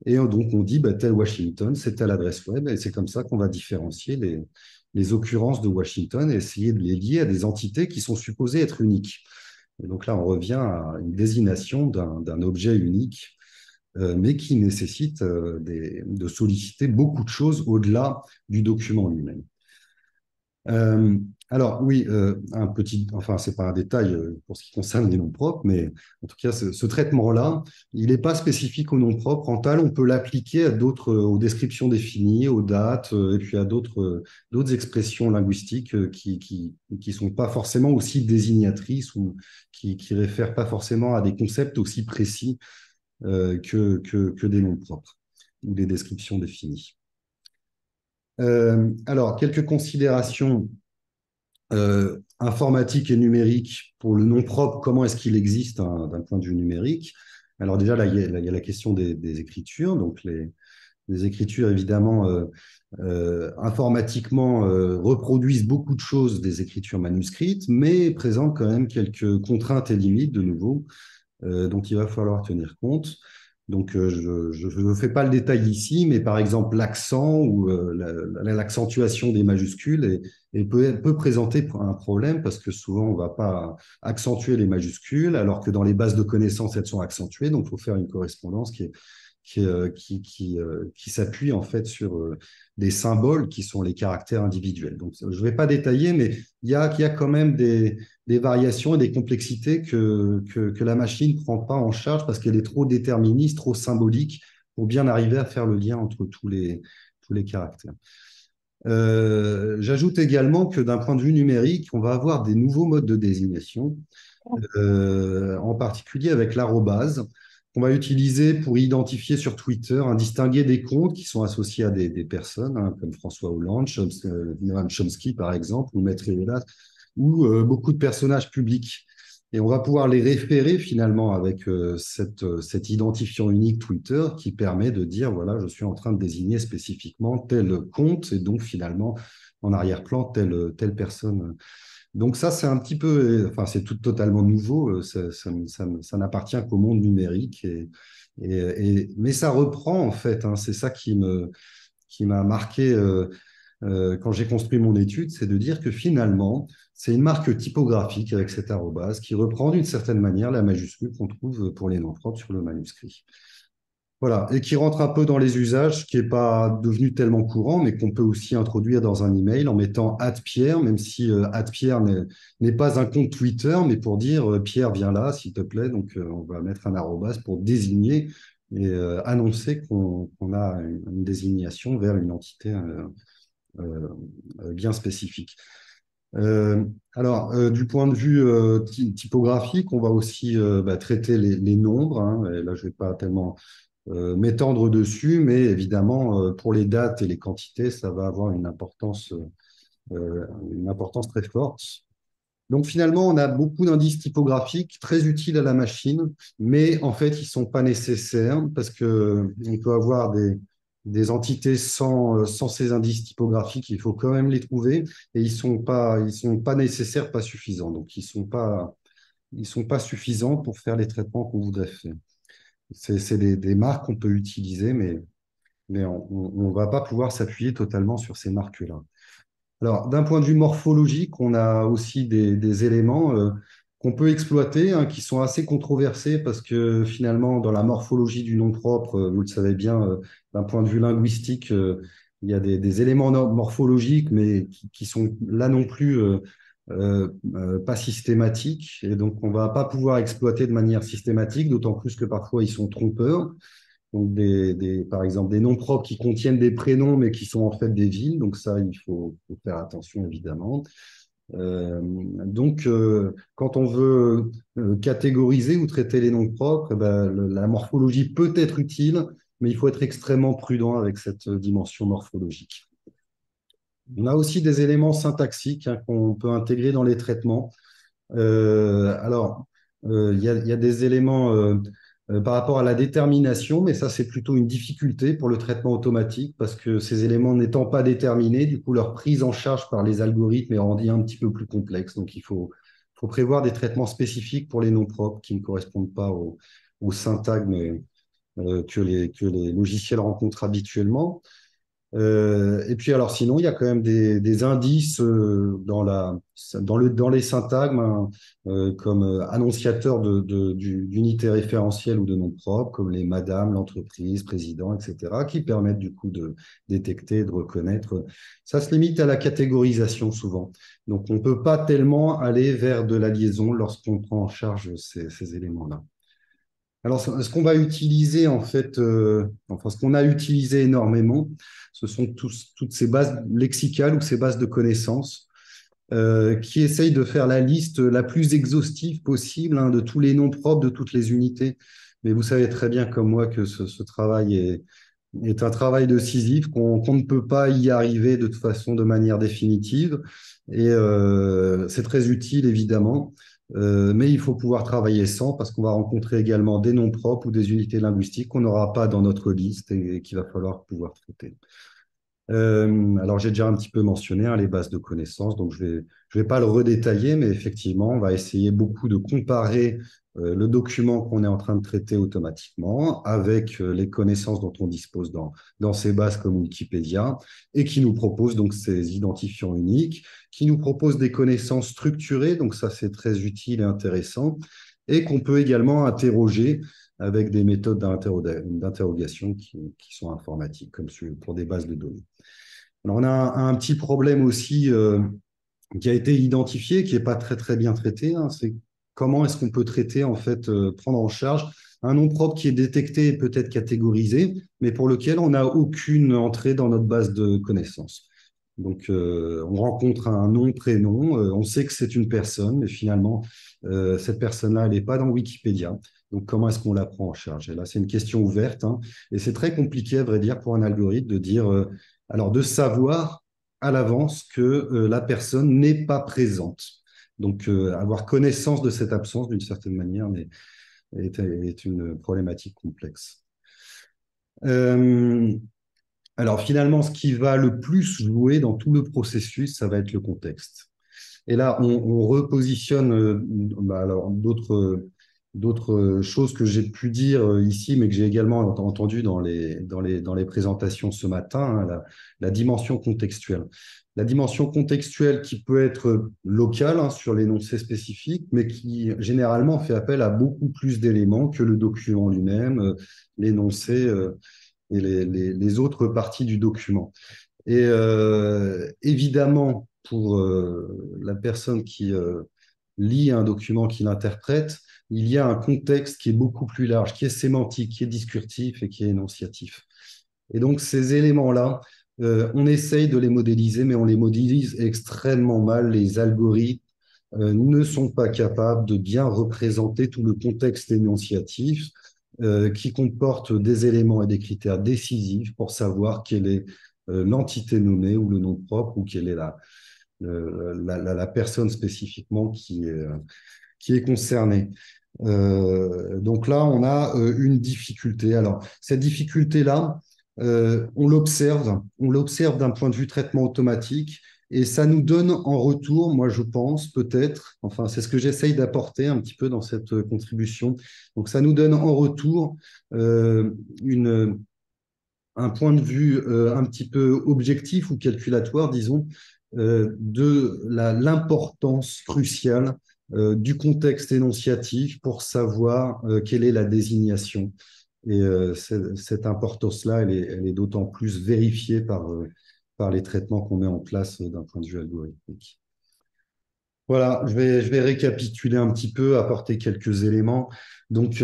Et donc, on dit, tel Washington, c'est telle adresse web. Et c'est comme ça qu'on va différencier les occurrences de Washington et essayer de les lier à des entités qui sont supposées être uniques. Et donc là, on revient à une désignation d'un objet unique, mais qui nécessite de solliciter beaucoup de choses au-delà du document lui-même. Alors oui, enfin c'est pas un détail pour ce qui concerne les noms propres, mais en tout cas ce traitement-là, il n'est pas spécifique aux noms propres. En tal, on peut l'appliquer à aux descriptions définies, aux dates, et puis à d'autres expressions linguistiques qui sont pas forcément aussi désignatrices ou qui réfèrent pas forcément à des concepts aussi précis que des noms propres ou des descriptions définies. Alors, quelques considérations informatiques et numériques pour le nom propre. Comment est-ce qu'il existe d'un point de vue numérique? Alors déjà, là, il y a la question des écritures. Donc, les écritures, évidemment, informatiquement, reproduisent beaucoup de choses des écritures manuscrites, mais présentent quand même quelques contraintes et limites, de nouveau, dont il va falloir tenir compte. Donc, je ne fais pas le détail ici, mais par exemple, l'accent ou l'accentuation des majuscules peut présenter un problème parce que souvent, on ne va pas accentuer les majuscules, alors que dans les bases de connaissances, elles sont accentuées. Donc, il faut faire une correspondance qui s'appuie en fait sur des symboles qui sont les caractères individuels. Donc, je ne vais pas détailler, mais il y a quand même des variations et des complexités que la machine ne prend pas en charge parce qu'elle est trop déterministe, trop symbolique pour bien arriver à faire le lien entre tous les caractères. J'ajoute également que d'un point de vue numérique, on va avoir des nouveaux modes de désignation, en particulier avec l'arrobase, qu'on va utiliser pour identifier sur Twitter, distinguer des comptes qui sont associés à des personnes, comme François Hollande, Noam Chomsky par exemple, ou Maître Evelas, ou beaucoup de personnages publics. Et on va pouvoir les référer finalement avec cet identifiant unique Twitter qui permet de dire, voilà, je suis en train de désigner spécifiquement tel compte et donc finalement en arrière-plan telle personne. Donc ça, c'est un petit peu, enfin c'est totalement nouveau, ça n'appartient qu'au monde numérique, mais ça reprend en fait, c'est ça qui m'a marqué quand j'ai construit mon étude, c'est de dire que finalement, c'est une marque typographique avec cet arrobase qui reprend d'une certaine manière la majuscule qu'on trouve pour les noms propres sur le manuscrit. Voilà, et qui rentre un peu dans les usages, qui n'est pas devenu tellement courant, mais qu'on peut aussi introduire dans un email en mettant @Pierre, même si @Pierre n'est pas un compte Twitter, mais pour dire Pierre, viens là, s'il te plaît. Donc, on va mettre un arrobase pour désigner et annoncer qu'on a une désignation vers une entité bien spécifique. Alors, du point de vue typographique, on va aussi traiter les nombres. Et là, je ne vais pas tellement m'étendre dessus, mais évidemment, pour les dates et les quantités, ça va avoir une importance très forte. Donc finalement, on a beaucoup d'indices typographiques très utiles à la machine, mais en fait, ils ne sont pas nécessaires parce qu'on peut avoir des entités sans ces indices typographiques, il faut quand même les trouver et ils sont pas nécessaires, pas suffisants. Donc, ils sont pas suffisants pour faire les traitements qu'on voudrait faire. C'est des marques qu'on peut utiliser, mais on ne va pas pouvoir s'appuyer totalement sur ces marques-là. Alors, d'un point de vue morphologique, on a aussi des éléments qu'on peut exploiter, qui sont assez controversés parce que finalement, dans la morphologie du nom propre, vous le savez bien, d'un point de vue linguistique, il y a des éléments morphologiques, mais qui sont là non plus pas systématiques. Et donc, on ne va pas pouvoir exploiter de manière systématique, d'autant plus que parfois, ils sont trompeurs. Donc, par exemple, des noms propres qui contiennent des prénoms, mais qui sont en fait des villes. Donc, ça, il faut faire attention, évidemment. Donc, quand on veut catégoriser ou traiter les noms propres, la morphologie peut être utile, mais il faut être extrêmement prudent avec cette dimension morphologique. On a aussi des éléments syntaxiques qu'on peut intégrer dans les traitements. Alors, il y a des éléments par rapport à la détermination, mais ça, c'est plutôt une difficulté pour le traitement automatique parce que ces éléments n'étant pas déterminés, du coup, leur prise en charge par les algorithmes est rendue un petit peu plus complexe. Donc, il faut prévoir des traitements spécifiques pour les noms propres qui ne correspondent pas au syntagme que les logiciels rencontrent habituellement. Et puis alors sinon, il y a quand même des indices dans les syntagmes comme annonciateurs d'unités référentielles ou de noms propres, comme les madame, l'entreprise, président, etc., qui permettent du coup de détecter, de reconnaître. Ça se limite à la catégorisation souvent. Donc on ne peut pas tellement aller vers de la liaison lorsqu'on prend en charge ces éléments-là. Alors, ce qu'on va utiliser, en fait, ce qu'on a utilisé énormément, ce sont toutes ces bases lexicales ou ces bases de connaissances qui essayent de faire la liste la plus exhaustive possible de tous les noms propres de toutes les unités. Mais vous savez très bien comme moi que ce travail est un travail de Sisyphe, qu'on ne peut pas y arriver de toute façon de manière définitive. Et c'est très utile, évidemment. mais il faut pouvoir travailler sans parce qu'on va rencontrer également des noms propres ou des unités linguistiques qu'on n'aura pas dans notre liste et qu'il va falloir pouvoir traiter. Alors, j'ai déjà un petit peu mentionné les bases de connaissances, donc je vais pas le redétailler, mais effectivement, on va essayer beaucoup de comparer le document qu'on est en train de traiter automatiquement avec les connaissances dont on dispose dans ces bases comme Wikipédia et qui nous propose donc ces identifiants uniques, qui nous propose des connaissances structurées, donc ça c'est très utile et intéressant, et qu'on peut également interroger avec des méthodes d'interrogation qui sont informatiques, comme pour des bases de données. Alors, on a un petit problème aussi qui a été identifié, qui n'est pas très, très bien traité, hein, c'est comment est-ce qu'on peut traiter, en fait, prendre en charge un nom propre qui est détecté et peut-être catégorisé, mais pour lequel on n'a aucune entrée dans notre base de connaissances. Donc, on rencontre un nom, prénom, on sait que c'est une personne, mais finalement, cette personne-là, elle n'est pas dans Wikipédia. Donc, comment est-ce qu'on la prend en charge? Et là, c'est une question ouverte, hein, et c'est très compliqué, à vrai dire, pour un algorithme de dire, alors, de savoir à l'avance que la personne n'est pas présente. Donc, avoir connaissance de cette absence, d'une certaine manière, est une problématique complexe. Alors finalement, ce qui va le plus jouer dans tout le processus, ça va être le contexte. Et là, on repositionne alors d'autres choses que j'ai pu dire ici, mais que j'ai également entendu dans les présentations ce matin, hein, la dimension contextuelle. La dimension contextuelle qui peut être locale hein, sur l'énoncé spécifique, mais qui généralement fait appel à beaucoup plus d'éléments que le document lui-même, l'énoncé et les autres parties du document. Et évidemment, pour la personne qui lit un document, qui l'interprète, il y a un contexte qui est beaucoup plus large, qui est sémantique, qui est discursif et qui est énonciatif. Et donc, ces éléments-là, on essaye de les modéliser, mais on les modélise extrêmement mal. Les algorithmes ne sont pas capables de bien représenter tout le contexte énonciatif qui comporte des éléments et des critères décisifs pour savoir quelle est l'entité nommée ou le nom propre ou quelle est la personne spécifiquement qui est concernée. Donc là, on a une difficulté. Alors, cette difficulté-là, on l'observe d'un point de vue traitement automatique et ça nous donne en retour, moi je pense peut-être, enfin c'est ce que j'essaye d'apporter un petit peu dans cette contribution, donc ça nous donne en retour un point de vue un petit peu objectif ou calculatoire, disons, de l'importance cruciale du contexte énonciatif pour savoir quelle est la désignation. Et cette importance-là, elle est d'autant plus vérifiée par les traitements qu'on met en place d'un point de vue algorithmique. Voilà, je vais récapituler un petit peu, apporter quelques éléments. Donc,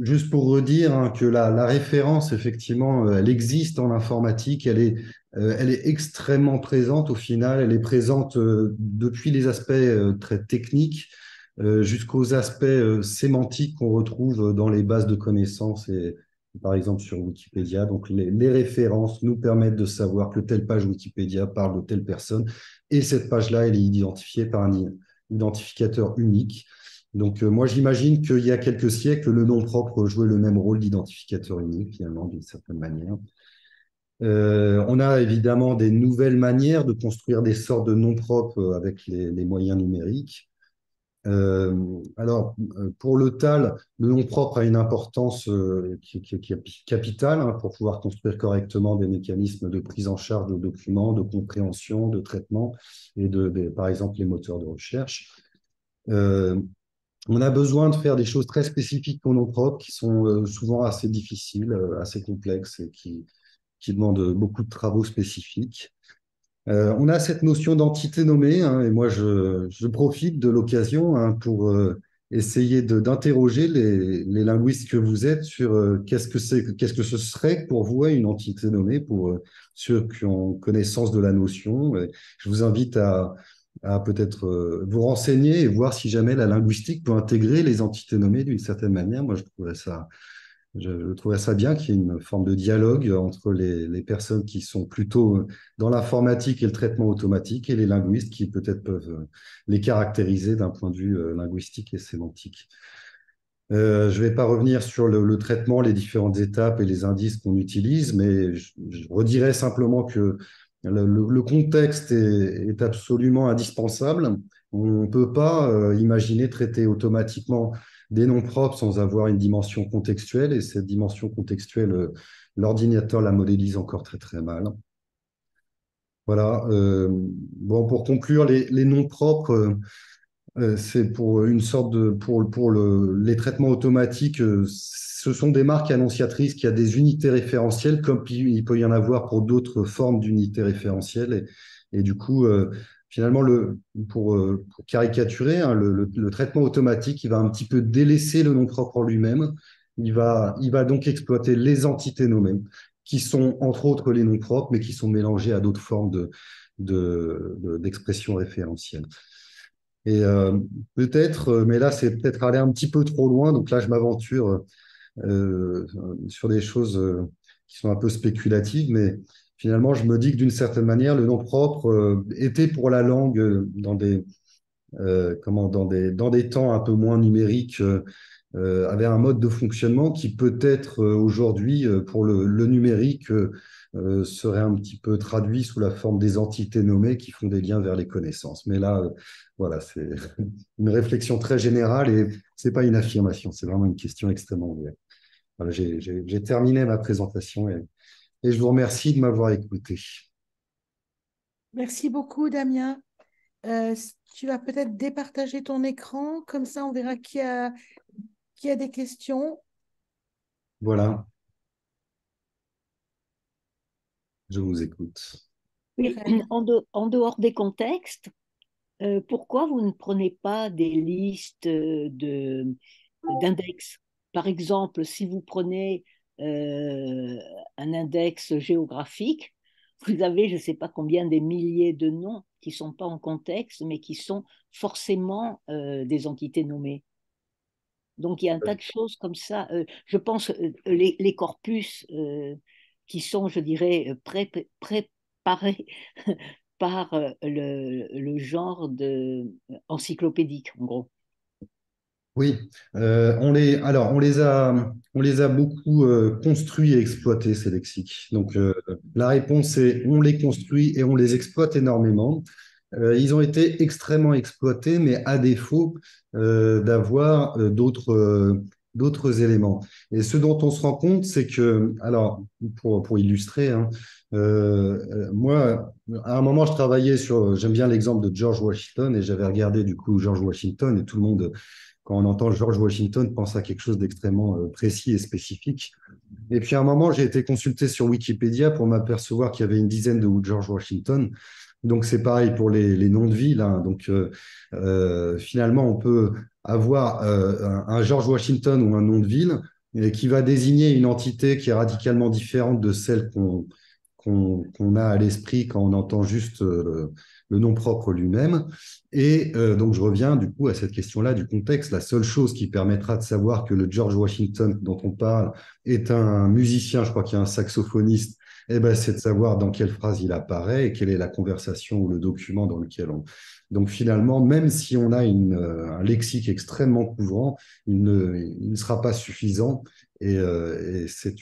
juste pour redire hein, que la référence, effectivement, elle existe en informatique, elle est extrêmement présente au final, elle est présente depuis les aspects très techniques jusqu'aux aspects sémantiques qu'on retrouve dans les bases de connaissances et par exemple sur Wikipédia. Donc, les références nous permettent de savoir que telle page Wikipédia parle de telle personne et cette page-là, elle est identifiée par un identificateur unique. Donc, moi, j'imagine qu'il y a quelques siècles, le nom propre jouait le même rôle d'identificateur unique, finalement, d'une certaine manière. On a évidemment des nouvelles manières de construire des sortes de noms propres avec les moyens numériques. Alors, pour le TAL, le nom propre a une importance qui est capitale hein, pour pouvoir construire correctement des mécanismes de prise en charge de documents, de compréhension, de traitement et par exemple, les moteurs de recherche. On a besoin de faire des choses très spécifiques au nom propre qui sont souvent assez difficiles, assez complexes et qui demandent beaucoup de travaux spécifiques. On a cette notion d'entité nommée, hein, et moi je profite de l'occasion hein, pour essayer d'interroger les linguistes que vous êtes sur qu'est-ce que ce serait pour vous une entité nommée, pour ceux qui ont connaissance de la notion. Je vous invite à peut-être vous renseigner et voir si jamais la linguistique peut intégrer les entités nommées d'une certaine manière. Moi je trouverais ça Je trouvais ça bien qu'il y ait une forme de dialogue entre les personnes qui sont plutôt dans l'informatique et le traitement automatique et les linguistes qui peut-être peuvent les caractériser d'un point de vue linguistique et sémantique. Je ne vais pas revenir sur le traitement, les différentes étapes et les indices qu'on utilise, mais je redirais simplement que le contexte est absolument indispensable. On ne peut pas imaginer traiter automatiquement des noms propres sans avoir une dimension contextuelle, et cette dimension contextuelle, l'ordinateur la modélise encore très très mal. Voilà. Bon, pour conclure, les noms propres, c'est pour une sorte de pour les traitements automatiques, ce sont des marques annonciatrices qui a des unités référentielles, comme il peut y en avoir pour d'autres formes d'unités référentielles. Et du coup, finalement, pour caricaturer, hein, le traitement automatique, il va un petit peu délaisser le nom propre en lui-même. Il va donc exploiter les entités nommées, qui sont entre autres les noms propres, mais qui sont mélangées à d'autres formes d'expression référentielle. Et peut-être, mais là, c'est peut-être aller un petit peu trop loin. Donc là, je m'aventure sur des choses qui sont un peu spéculatives, mais finalement, je me dis que d'une certaine manière, le nom propre était pour la langue dans des temps un peu moins numériques, avait un mode de fonctionnement qui peut-être aujourd'hui, pour le numérique, serait un petit peu traduit sous la forme des entités nommées qui font des liens vers les connaissances. Mais là, voilà, c'est une réflexion très générale et c'est pas une affirmation, c'est vraiment une question extrêmement ouverte. Voilà, j'ai terminé ma présentation et je vous remercie de m'avoir écouté. Merci beaucoup, Damien. Tu vas peut-être départager ton écran, comme ça on verra qui a des questions. Voilà, je vous écoute. Oui, Très bien. en dehors des contextes, pourquoi vous ne prenez pas des listes d'index? Par exemple, si vous prenez un index géographique, vous avez je ne sais pas combien des milliers de noms qui ne sont pas en contexte, mais qui sont forcément des entités nommées. Donc il y a un tas de choses comme ça. Je pense les corpus qui sont, je dirais, préparés par le genre encyclopédique, en gros. Oui, on les a beaucoup construits et exploités, ces lexiques. Donc, la réponse est on les construit et on les exploite énormément. Ils ont été extrêmement exploités, mais à défaut d'avoir d'autres éléments. Et ce dont on se rend compte, c'est que, alors, pour illustrer, hein, moi, à un moment, j'aime bien l'exemple de George Washington, et j'avais regardé du coup George Washington, et tout le monde, quand on entend George Washington, pense à quelque chose d'extrêmement précis et spécifique. Et puis à un moment, j'ai été consulté sur Wikipédia pour m'apercevoir qu'il y avait une dizaine de George Washington. Donc c'est pareil pour les noms de villes, hein. Donc finalement, on peut avoir un George Washington ou un nom de ville qui va désigner une entité qui est radicalement différente de celle qu'on a à l'esprit quand on entend juste le nom propre lui-même. Et donc, je reviens du coup à cette question-là du contexte. La seule chose qui permettra de savoir que le George Washington dont on parle est un musicien, je crois qu'il y a un saxophoniste, eh ben, c'est de savoir dans quelle phrase il apparaît et quelle est la conversation ou le document dans lequel on... Donc finalement, même si on a un lexique extrêmement couvrant, il ne sera pas suffisant et c'est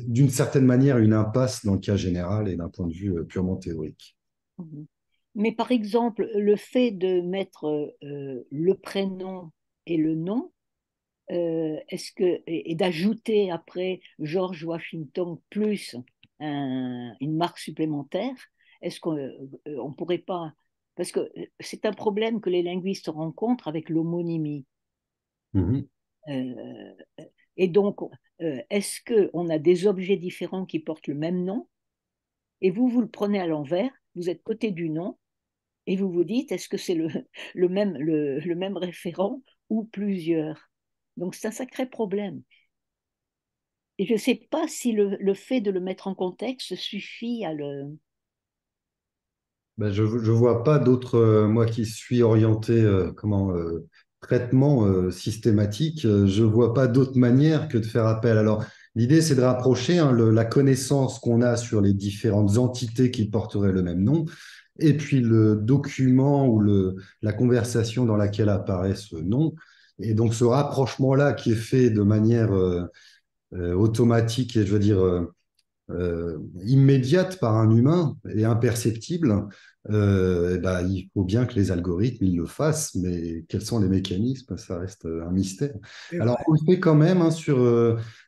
d'une certaine manière une impasse dans le cas général et d'un point de vue purement théorique. Mhm. Mais par exemple, le fait de mettre le prénom et le nom, et d'ajouter après George Washington plus une marque supplémentaire, est-ce qu'on ne pourrait pas... Parce que c'est un problème que les linguistes rencontrent avec l'homonymie. Mhm. Euh, et donc, est-ce qu'on a des objets différents qui portent le même nom et vous le prenez à l'envers, vous êtes côté du nom et vous vous dites est-ce que c'est le même référent ou plusieurs? Donc, c'est un sacré problème. Et je ne sais pas si le fait de le mettre en contexte suffit à le... Ben, je ne vois pas d'autres, moi qui suis orienté traitement systématique. Je ne vois pas d'autre manière que de faire appel. Alors, l'idée, c'est de rapprocher la connaissance qu'on a sur les différentes entités qui porteraient le même nom, et puis le document ou la conversation dans laquelle apparaît ce nom. Et donc, ce rapprochement-là qui est fait de manière automatique et, je veux dire, immédiate par un humain et imperceptible, eh ben, il faut bien que les algorithmes ils le fassent, mais quels sont les mécanismes, ça reste un mystère. Alors, on le fait quand même sur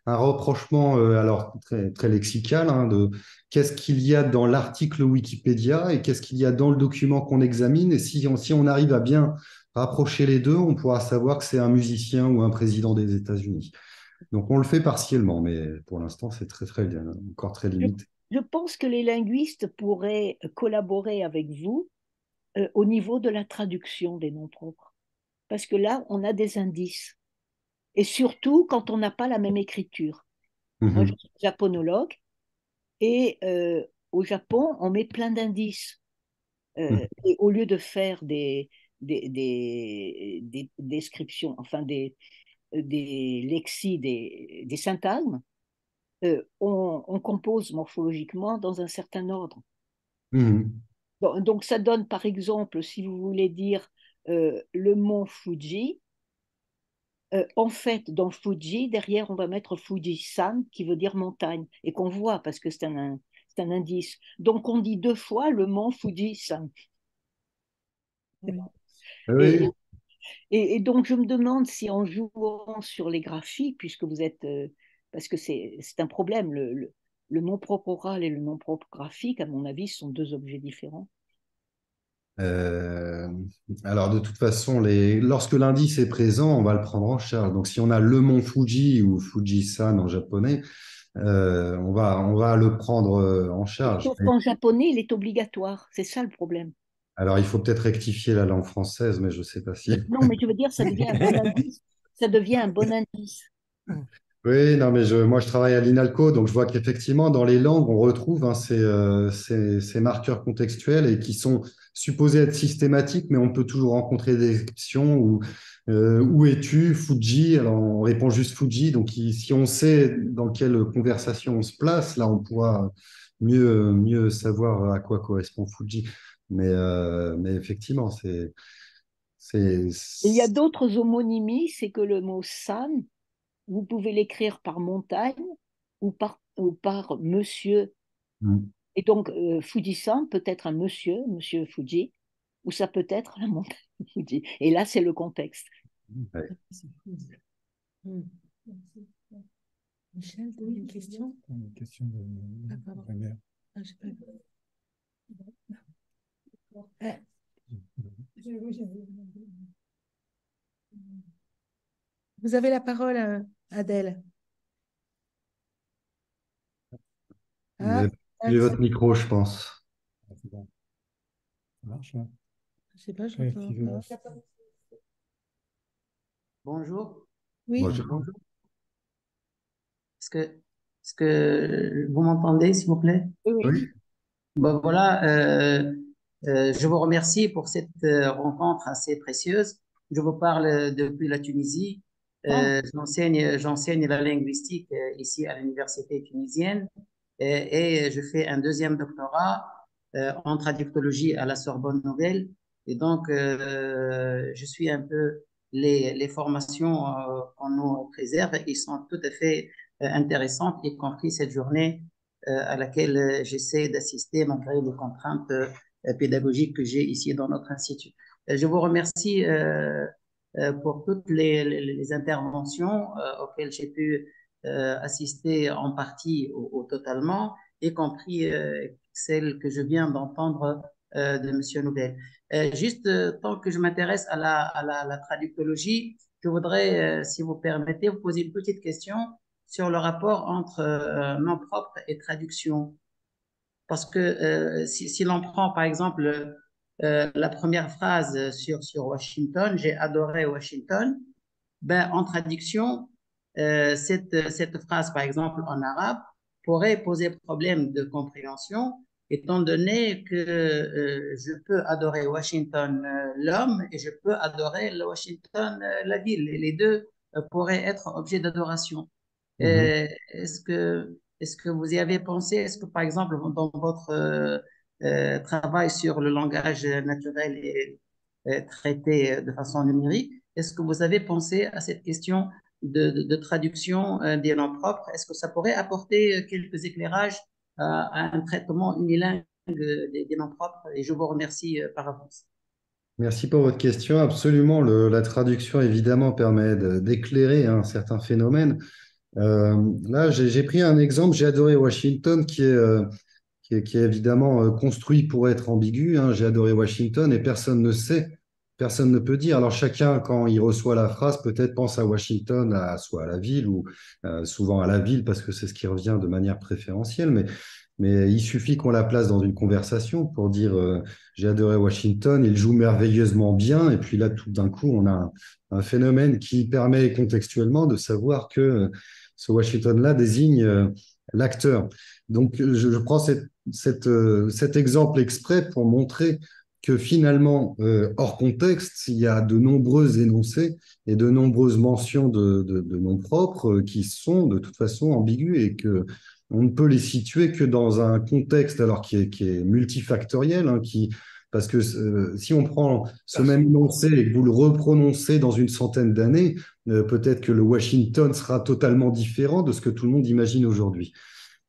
un rapprochement alors très, très lexical de qu'est-ce qu'il y a dans l'article Wikipédia et qu'est-ce qu'il y a dans le document qu'on examine. Et si on arrive à bien rapprocher les deux, on pourra savoir que c'est un musicien ou un président des États-Unis. Donc, on le fait partiellement, mais pour l'instant, c'est très, très bien, encore très Je, limité. je pense que les linguistes pourraient collaborer avec vous au niveau de la traduction des noms propres. Parce que là, on a des indices. Et surtout quand on n'a pas la même écriture. Moi, je Mhm. suis japonologue et au Japon, on met plein d'indices. Et au lieu de faire des descriptions, enfin des lexis, des syntagmes, on compose morphologiquement dans un certain ordre. Mhm. Donc, ça donne, par exemple, si vous voulez dire le mont Fuji, en fait, dans Fuji, derrière, on va mettre Fuji-san, qui veut dire montagne, et qu'on voit parce que c'est un indice. Donc, on dit deux fois le mont Fuji-san. Oui. Et, Oui, et donc, je me demande si en jouant sur les graphies, puisque vous êtes. Parce que c'est un problème, le nom propre oral et le nom propre graphique, à mon avis, sont deux objets différents. Euh, alors, de toute façon, lorsque l'indice est présent, on va le prendre en charge. Donc, si on a le mont Fuji ou Fuji-san en japonais, on va le prendre en charge. Sauf qu'en japonais, il est obligatoire. C'est ça le problème. Alors, il faut peut-être rectifier la langue française, mais je ne sais pas si. Non, mais je veux dire, ça devient un bon indice. Ça devient un bon indice. Oui, non, mais moi, je travaille à l'INALCO, donc je vois qu'effectivement, dans les langues, on retrouve ces marqueurs contextuels et qui sont supposés être systématiques, mais on peut toujours rencontrer des exceptions où es-tu, Fuji? Alors, on répond juste Fuji. Donc, si on sait dans quelle conversation on se place, là, on pourra mieux savoir à quoi correspond Fuji. Mais effectivement, c'est, Et il y a d'autres homonymies, c'est que le mot san, vous pouvez l'écrire par montagne ou par monsieur. Et donc, Fuji-san peut être un monsieur, monsieur Fuji, ou ça peut être la montagne Fuji. Et là, c'est le contexte. ouais. C'est fou. Hmm. Michel, tu as une question? Une question Ah, pardon. de mère. Ah, j'ai pas vu. Ah, vous avez la parole, Adèle. Vous Ah, avez activé votre micro, je pense. Ah, c'est bon. Ça marche, là? je sais pas, je l'entends Réactivez-la. pas. Bonjour. Oui, Bonjour. Est-ce que, est-ce que vous m'entendez, s'il vous plaît? Oui, oui. Oui. Bon, voilà, je vous remercie pour cette rencontre assez précieuse. Je vous parle depuis la Tunisie. Ah, J'enseigne la linguistique ici à l'université tunisienne et je fais un deuxième doctorat en traductologie à la Sorbonne Nouvelle. Et donc, je suis un peu les formations qu'on nous préserve. Ils sont tout à fait intéressantes, y compris cette journée à laquelle j'essaie d'assister malgré les contraintes pédagogiques que j'ai ici dans notre institut. Je vous remercie pour toutes les interventions auxquelles j'ai pu assister en partie ou totalement, y compris celle que je viens d'entendre de M. Noubel. Juste tant que je m'intéresse à la traductologie, je voudrais, si vous permettez, vous poser une petite question sur le rapport entre nom propre et traduction. Parce que si l'on prend par exemple la première phrase sur Washington, j'ai adoré Washington, ben, en traduction, cette phrase par exemple en arabe pourrait poser problème de compréhension étant donné que je peux adorer Washington, l'homme, et je peux adorer le Washington, la ville. Et les deux pourraient être objets d'adoration. Mhm. Est-ce que vous y avez pensé? Est-ce que, par exemple, dans votre travail sur le langage naturel et traité de façon numérique, est-ce que vous avez pensé à cette question de traduction des noms propres? Est-ce que ça pourrait apporter quelques éclairages à un traitement unilingue des noms propres? Et je vous remercie par avance. Merci pour votre question. Absolument, la traduction, évidemment, permet d'éclairer un certain phénomène. Là, j'ai pris un exemple, j'ai adoré Washington, qui est évidemment construit pour être ambigu, hein. J'ai adoré Washington et personne ne sait, personne ne peut dire. Alors chacun, quand il reçoit la phrase, peut-être pense à Washington, soit à la ville ou souvent à la ville parce que c'est ce qui revient de manière préférentielle. Mais il suffit qu'on la place dans une conversation pour dire j'ai adoré Washington, il joue merveilleusement bien. Et puis là, tout d'un coup, on a un phénomène qui permet contextuellement de savoir que ce Washington-là désigne l'acteur. Donc, je prends cet exemple exprès pour montrer que finalement, hors contexte, il y a de nombreux énoncés et de nombreuses mentions de noms propres qui sont de toute façon ambigus et que on ne peut les situer que dans un contexte alors qui est multifactoriel, hein, parce que si on prend ce même énoncé et que vous le reprononcez dans une centaine d'années, peut-être que le Washington sera totalement différent de ce que tout le monde imagine aujourd'hui.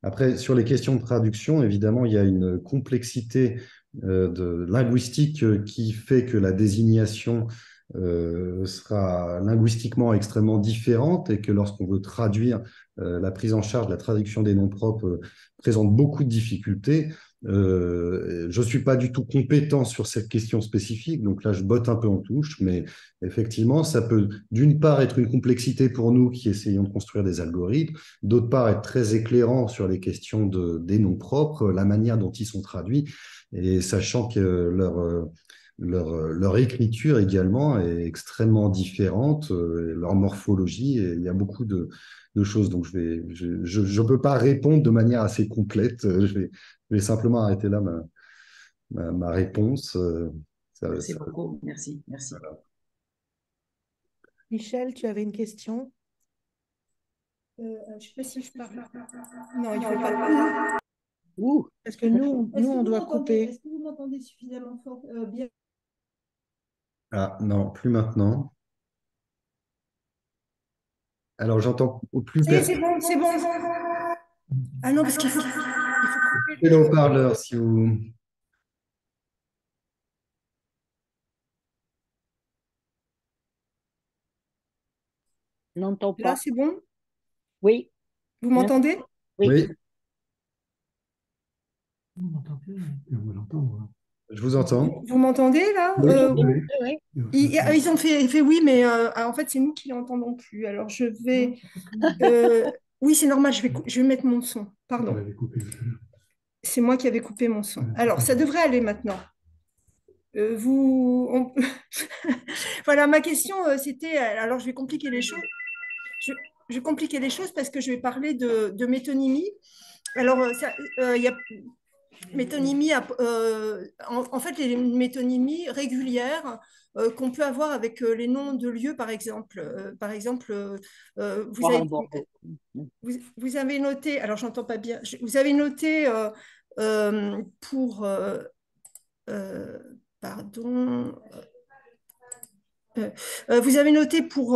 Après, sur les questions de traduction, évidemment, il y a une complexité de linguistique qui fait que la désignation sera linguistiquement extrêmement différente et que lorsqu'on veut traduire, la prise en charge, la traduction des noms propres présente beaucoup de difficultés. Je ne suis pas du tout compétent sur cette question spécifique, donc là, je botte un peu en touche, mais effectivement, ça peut d'une part être une complexité pour nous qui essayons de construire des algorithmes, d'autre part être très éclairant sur les questions des noms propres, la manière dont ils sont traduits, et sachant que leur écriture également est extrêmement différente, leur morphologie, et il y a beaucoup de choses. Donc, je peux pas répondre de manière assez complète. Je vais simplement arrêter là ma réponse. Merci beaucoup. Merci. Merci. Voilà. Michel, tu avais une question? Je ne sais pas si je parle. Non, il ne faut pas. Ouh. Parce que nous on doit couper. Est-ce que vous m'entendez suffisamment fort, bien? Ah non, plus maintenant. Alors, j'entends plus C'est bon, c'est bon. Ah non, parce qu'il faut couper le haut-parleur si vous. N'entends Là, pas. c'est bon? Oui. Vous m'entendez? Oui. Oui, On n'entend plus, mais on l'entend. je vous entends. Vous m'entendez là? Oui, Oui, oui. Ils ont fait oui, mais en fait, c'est nous qui l'entendons plus. Alors, je vais. Oui, c'est normal, je vais mettre mon son. Pardon. C'est moi qui avais coupé mon son. Alors, ça devrait aller maintenant. Voilà, ma question, c'était. Alors, je vais compliquer les choses. Je vais compliquer les choses parce que je vais parler de métonymie. Alors, il y a métonymie, en fait, les métonymies régulières qu'on peut avoir avec les noms de lieux, par exemple. Vous avez noté, alors j'entends pas bien, vous avez noté pour, pardon, vous avez noté pour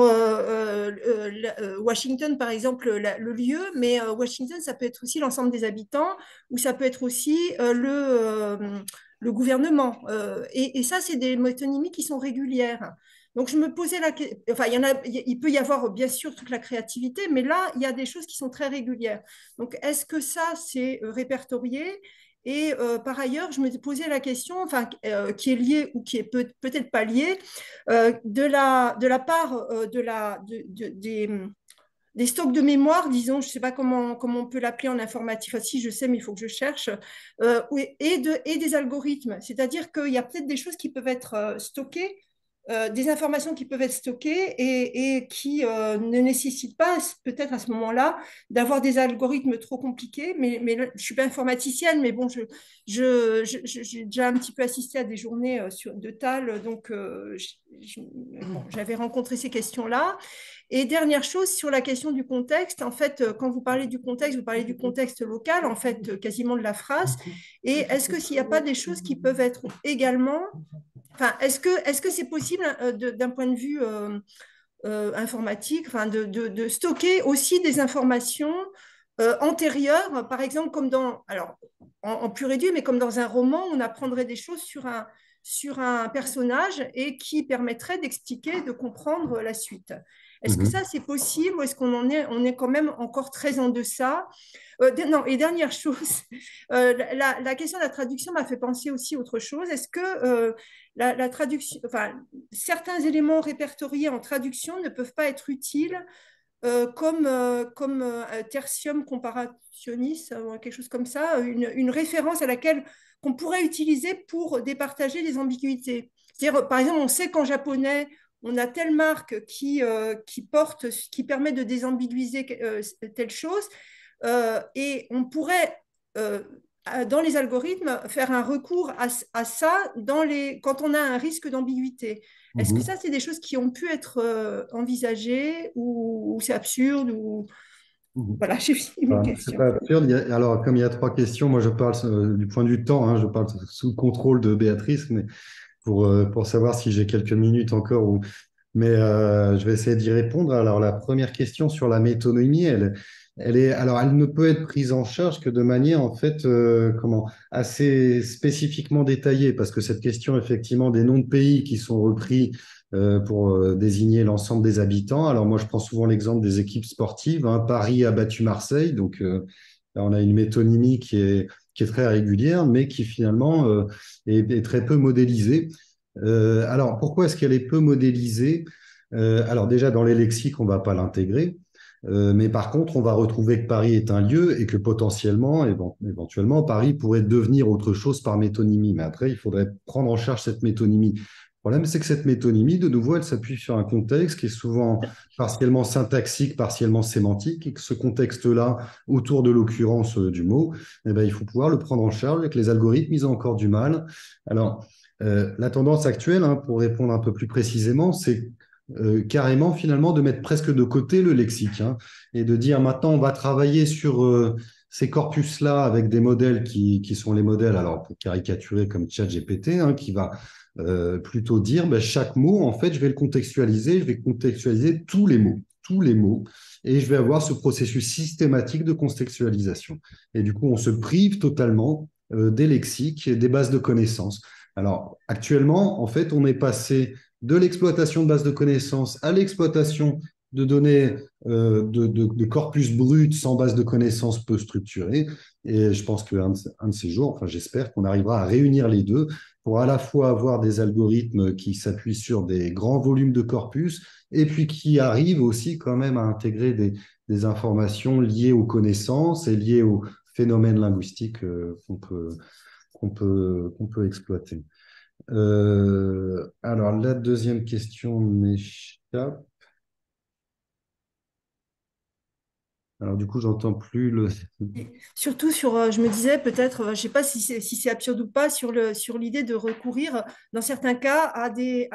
Washington, par exemple, le lieu, mais Washington, ça peut être aussi l'ensemble des habitants, ou ça peut être aussi le gouvernement. Et ça, c'est des métonymies qui sont régulières. Donc, je me posais la question, enfin, il peut y avoir bien sûr toute la créativité, mais là, il y a des choses qui sont très régulières. Donc, est-ce que ça, c'est répertorié? Et par ailleurs, je me posais la question, enfin, qui est liée ou qui est peut-être pas liée, de la part des stocks de mémoire, disons, je ne sais pas comment on peut l'appeler en informatique, enfin, si je sais, mais il faut que je cherche, et des algorithmes. C'est-à-dire qu'il y a peut-être des choses qui peuvent être stockées des informations qui peuvent être stockées et qui ne nécessitent pas, peut-être à ce moment-là, d'avoir des algorithmes trop compliqués. Mais je ne suis pas informaticienne, mais bon, j'ai déjà un petit peu assisté à des journées de TAL, donc bon, j'avais rencontré ces questions-là. Et dernière chose, sur la question du contexte, en fait, quand vous parlez du contexte, vous parlez du contexte local, en fait, quasiment de la phrase. Et est-ce que s'il n'y a pas des choses qui peuvent être également... Enfin, est-ce que c'est possible d'un point de vue informatique, enfin, de stocker aussi des informations antérieures, par exemple, comme dans, alors, en pur et dur, mais comme dans un roman, on apprendrait des choses sur un personnage et qui permettrait d'expliquer, de comprendre la suite. Est-ce que ça, c'est possible ou est-ce qu'on on est quand même encore très en deçà? Non, et dernière chose, la question de la traduction m'a fait penser aussi à autre chose. Est-ce que la traduction, enfin, certains éléments répertoriés en traduction ne peuvent pas être utiles comme tertium comparationis, quelque chose comme ça, une référence à laquelle qu'on pourrait utiliser pour départager les ambiguïtés. C'est-à-dire, par exemple, on sait qu'en japonais, on a telle marque qui permet de désambiguïser telle chose, et on pourrait, dans les algorithmes, faire un recours à ça quand on a un risque d'ambiguïté. Est-ce que ça, c'est des choses qui ont pu être envisagées ou c'est absurde ou... Voilà, j'ai fini mes C'est questions. pas absurde. Alors, comme il y a trois questions, moi je parle du point de vue temps, hein, je parle sous le contrôle de Béatrice, mais pour savoir si j'ai quelques minutes encore. Mais je vais essayer d'y répondre. Alors, la première question sur la métonymie, alors, elle ne peut être prise en charge que de manière, en fait, assez spécifiquement détaillée, parce que cette question, effectivement, des noms de pays qui sont repris pour désigner l'ensemble des habitants. Alors, moi, je prends souvent l'exemple des équipes sportives, hein. Paris a battu Marseille, donc là, on a une métonymie qui est très régulière, mais qui finalement est très peu modélisée. Alors, pourquoi est-ce qu'elle est peu modélisée? Alors, déjà, dans les lexiques, on ne va pas l'intégrer. Mais par contre, on va retrouver que Paris est un lieu et que potentiellement, éventuellement, Paris pourrait devenir autre chose par métonymie. Mais après, il faudrait prendre en charge cette métonymie. Le problème, c'est que cette métonymie, de nouveau, elle s'appuie sur un contexte qui est souvent partiellement syntaxique, partiellement sémantique, et que ce contexte-là, autour de l'occurrence du mot, eh ben, il faut pouvoir le prendre en charge avec les algorithmes, ils ont encore du mal. Alors, la tendance actuelle, hein, pour répondre un peu plus précisément, c'est carrément finalement de mettre presque de côté le lexique, hein, et de dire maintenant on va travailler sur ces corpus-là avec des modèles qui sont les modèles, alors pour caricaturer comme ChatGPT, hein, qui va plutôt dire ben, chaque mot, en fait, je vais contextualiser tous les mots, et je vais avoir ce processus systématique de contextualisation. Et du coup, on se prive totalement des lexiques et des bases de connaissances. Alors, actuellement, en fait, on est passé de l'exploitation de bases de connaissances à l'exploitation de données de corpus bruts sans base de connaissances peu structurées. Et je pense qu'un de ces jours, enfin j'espère qu'on arrivera à réunir les deux pour à la fois avoir des algorithmes qui s'appuient sur des grands volumes de corpus et puis qui arrivent aussi quand même à intégrer des informations liées aux connaissances et liées aux phénomènes linguistiques qu'on peut exploiter. Alors, la deuxième question m'échappe. Alors, du coup, j'entends plus le... Surtout sur, je me disais peut-être, je ne sais pas si c'est absurde ou pas, sur l'idée de recourir, dans certains cas, des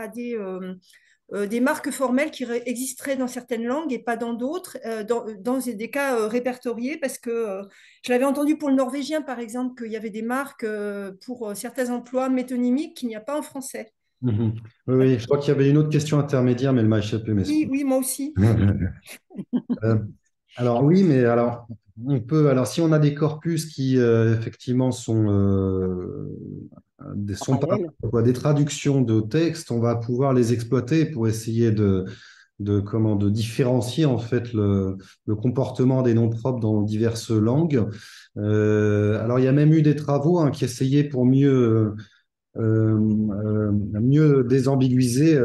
marques formelles qui existeraient dans certaines langues et pas dans d'autres, dans des cas répertoriés, parce que je l'avais entendu pour le norvégien, par exemple, qu'il y avait des marques pour certains emplois métonymiques qu'il n'y a pas en français. Oui, oui, je crois qu'il y avait une autre question intermédiaire, mais elle m'a échappé. Mais Oui, oui, moi aussi. Euh, alors oui, mais alors on peut. Alors si on a des corpus qui effectivement sont pas des traductions de textes, on va pouvoir les exploiter pour essayer de différencier en fait le comportement des noms propres dans diverses langues. Alors il y a même eu des travaux, hein, qui essayaient pour mieux désambiguiser,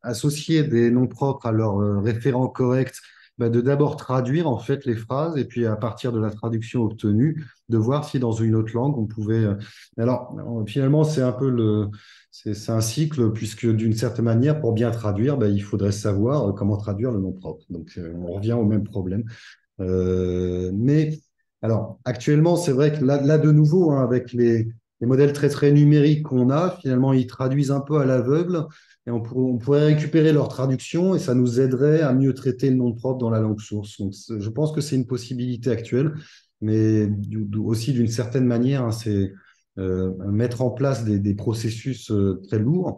associer des noms propres à leurs référents corrects de d'abord traduire en fait les phrases et puis à partir de la traduction obtenue, de voir si dans une autre langue on pouvait. Alors finalement, c'est un peu c'est un cycle puisque d'une certaine manière, pour bien traduire, il faudrait savoir comment traduire le nom propre. Donc on revient au même problème. Mais alors, actuellement, c'est vrai que là de nouveau, hein, avec les modèles très, très numériques qu'on a, finalement, ils traduisent un peu à l'aveugle et on pourrait récupérer leur traduction et ça nous aiderait à mieux traiter le nom propre dans la langue source. Donc, je pense que c'est une possibilité actuelle, mais aussi d'une certaine manière, hein, c'est mettre en place des processus très lourds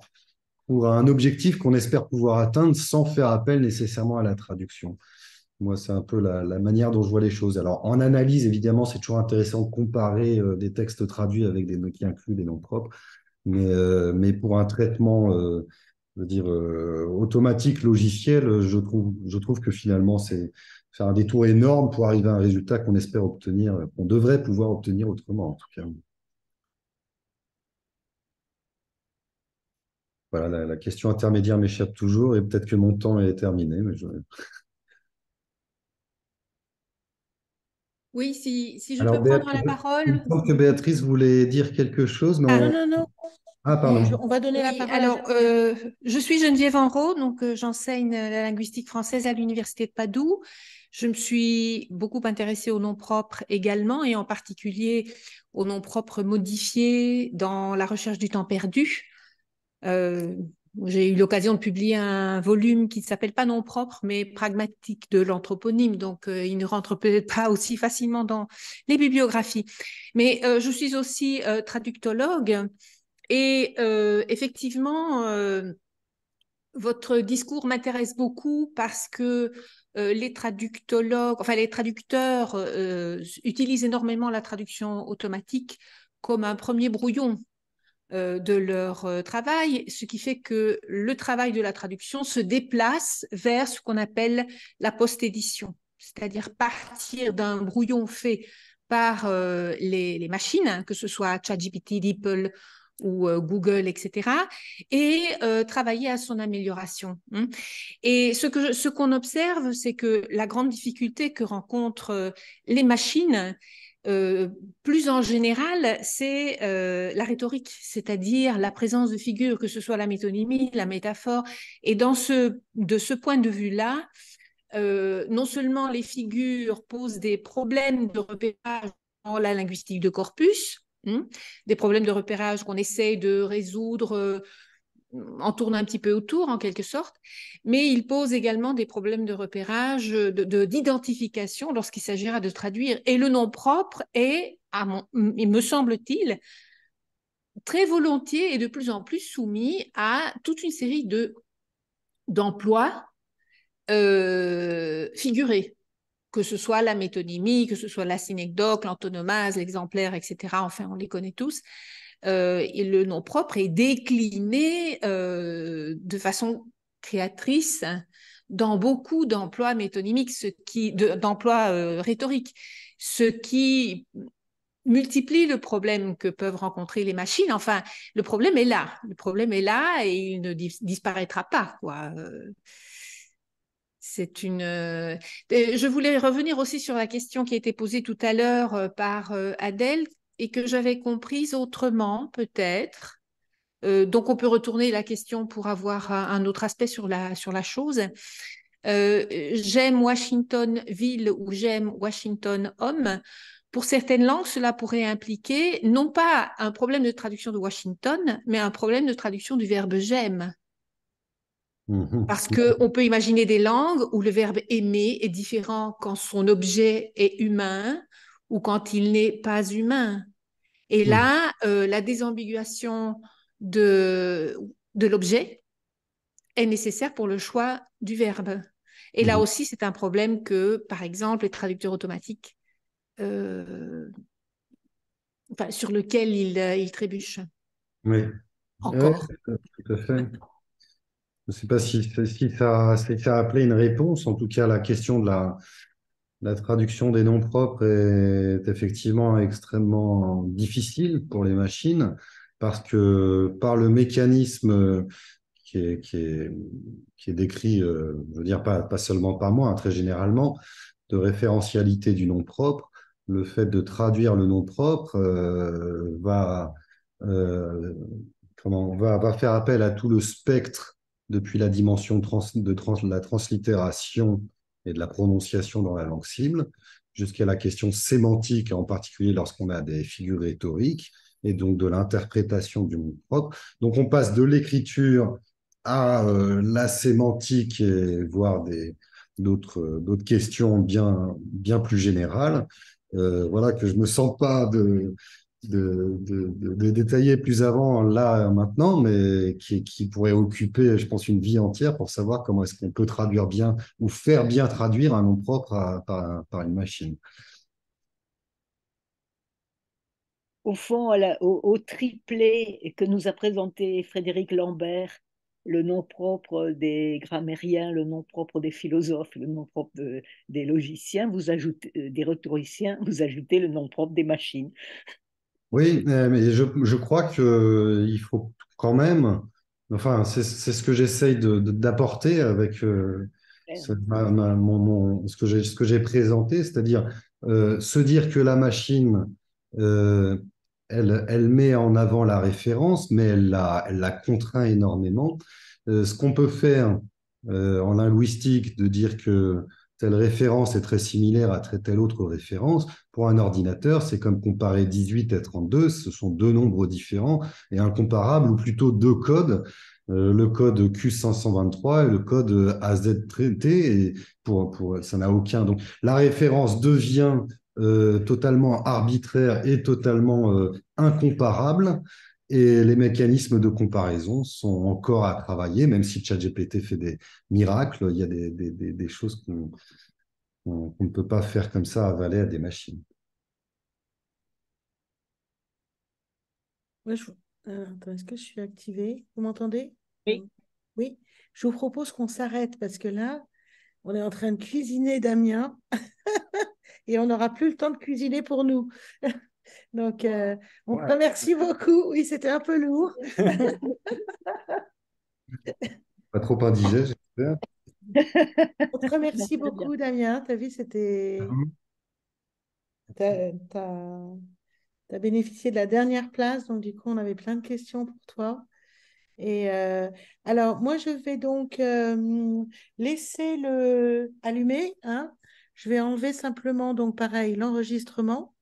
pour un objectif qu'on espère pouvoir atteindre sans faire appel nécessairement à la traduction. Moi, c'est un peu la manière dont je vois les choses. Alors, en analyse, évidemment, c'est toujours intéressant de comparer des textes traduits avec des noms qui incluent des noms propres. Mais pour un traitement, je veux dire, automatique, logiciel, je trouve que finalement, c'est faire un détour énorme pour arriver à un résultat qu'on espère obtenir, qu'on devrait pouvoir obtenir autrement, en tout cas. Voilà, la question intermédiaire m'échappe toujours et peut-être que mon temps est terminé, mais Oui, si je Alors, peux prendre la Béatrice, il me parole. semble que Béatrice voulait dire quelque chose, mais Non, non, non. Ah, pardon. On va donner la Oui, parole à alors, je suis Geneviève Enrault, donc j'enseigne la linguistique française à l'Université de Padoue. Je me suis beaucoup intéressée aux noms propres également, et en particulier aux noms propres modifiés dans la recherche du temps perdu. J'ai eu l'occasion de publier un volume qui ne s'appelle pas nom propre, mais pragmatique de l'anthroponyme, donc il ne rentre peut-être pas aussi facilement dans les bibliographies. Mais je suis aussi traductologue, et effectivement, votre discours m'intéresse beaucoup parce que les traductologues, enfin les traducteurs utilisent énormément la traduction automatique comme un premier brouillon de leur travail, ce qui fait que le travail de la traduction se déplace vers ce qu'on appelle la post-édition, c'est-à-dire partir d'un brouillon fait par les machines, hein, que ce soit ChatGPT, DeepL ou Google, etc., et travailler à son amélioration. Hein. Et ce qu'on observe, c'est que la grande difficulté que rencontrent les machines, plus en général, c'est la rhétorique, c'est-à-dire la présence de figures, que ce soit la métonymie, la métaphore. Et de ce point de vue-là, non seulement les figures posent des problèmes de repérage dans la linguistique de corpus, des problèmes de repérage qu'on essaye de résoudre en tournant un petit peu autour, en quelque sorte, mais il pose également des problèmes de repérage, d'identification lorsqu'il s'agira de traduire. Et le nom propre est, il me semble-t-il, très volontiers et de plus en plus soumis à toute une série d'emplois figurés, que ce soit la métonymie, que ce soit la synecdoque, l'antonomase, l'exemplaire, etc. Enfin, on les connaît tous. Et le nom propre est décliné de façon créatrice dans beaucoup d'emplois métonymiques, d'emplois rhétoriques, ce qui multiplie le problème que peuvent rencontrer les machines. Enfin, le problème est là et il ne disparaîtra pas, quoi. Je voulais revenir aussi sur la question qui a été posée tout à l'heure par Adèle et que j'avais comprise autrement, peut-être. Donc, on peut retourner la question pour avoir un autre aspect sur la chose. J'aime Washington ville ou j'aime Washington homme. Pour certaines langues, cela pourrait impliquer non pas un problème de traduction de Washington, mais un problème de traduction du verbe j'aime. Parce qu'on peut imaginer des langues où le verbe aimer est différent quand son objet est humain ou quand il n'est pas humain. Et là, la désambiguation de l'objet est nécessaire pour le choix du verbe. Et là aussi, c'est un problème que, par exemple, les traducteurs automatiques, sur lequel ils trébuchent. Oui. Encore. Oui, tout à fait. Je ne sais pas si ça a appelé une réponse. En tout cas, la question de la traduction des noms propres est effectivement extrêmement difficile pour les machines parce que par le mécanisme qui est décrit, je veux dire, pas seulement par moi, hein, très généralement, de référentialité du nom propre. Le fait de traduire le nom propre euh, va faire appel à tout le spectre depuis la dimension de la translittération et de la prononciation dans la langue cible, jusqu'à la question sémantique, en particulier lorsqu'on a des figures rhétoriques, et donc de l'interprétation du mot propre. Donc on passe de l'écriture à la sémantique, et voire d'autres questions bien plus générales. Voilà, que je ne me sens pas de détailler plus avant, là, maintenant, mais qui pourrait occuper, je pense, une vie entière pour savoir comment est-ce qu'on peut traduire bien ou faire bien traduire un nom propre par une machine. Au fond, au triplé que nous a présenté Frédéric Lambert, le nom propre des grammairiens, le nom propre des philosophes, le nom propre des logiciens, vous ajoutez, des rhétoriciens, vous ajoutez le nom propre des machines. Oui, mais je crois qu'il faut quand même, enfin, c'est ce que j'essaye d'apporter avec ce que j'ai présenté, c'est-à-dire se dire que la machine, euh, elle met en avant la référence, mais elle la contraint énormément. Ce qu'on peut faire en linguistique, de dire que telle référence est très similaire à telle autre référence, pour un ordinateur, c'est comme comparer 18 et 32, ce sont deux nombres différents et incomparables, ou plutôt deux codes, le code Q523 et le code AZT, et ça n'a aucun. Donc la référence devient totalement arbitraire et totalement incomparable. Et les mécanismes de comparaison sont encore à travailler, même si ChatGPT fait des miracles, il y a des choses qu'on ne peut pas faire comme ça, avaler à des machines. Ouais, attends, est-ce que je suis activée? Vous m'entendez? Oui. Oui. Je vous propose qu'on s'arrête parce que là, on est en train de cuisiner Damien et on n'aura plus le temps de cuisiner pour nous. Donc, on te remercie beaucoup. Oui, c'était un peu lourd. Pas trop indigeste, j'espère. On te remercie Très bien. beaucoup, Damien. Ta vie, c'était. T'as bénéficié de la dernière place, donc du coup, on avait plein de questions pour toi. Et alors, moi, je vais donc laisser le allumer, hein. Je vais enlever simplement, donc pareil, l'enregistrement.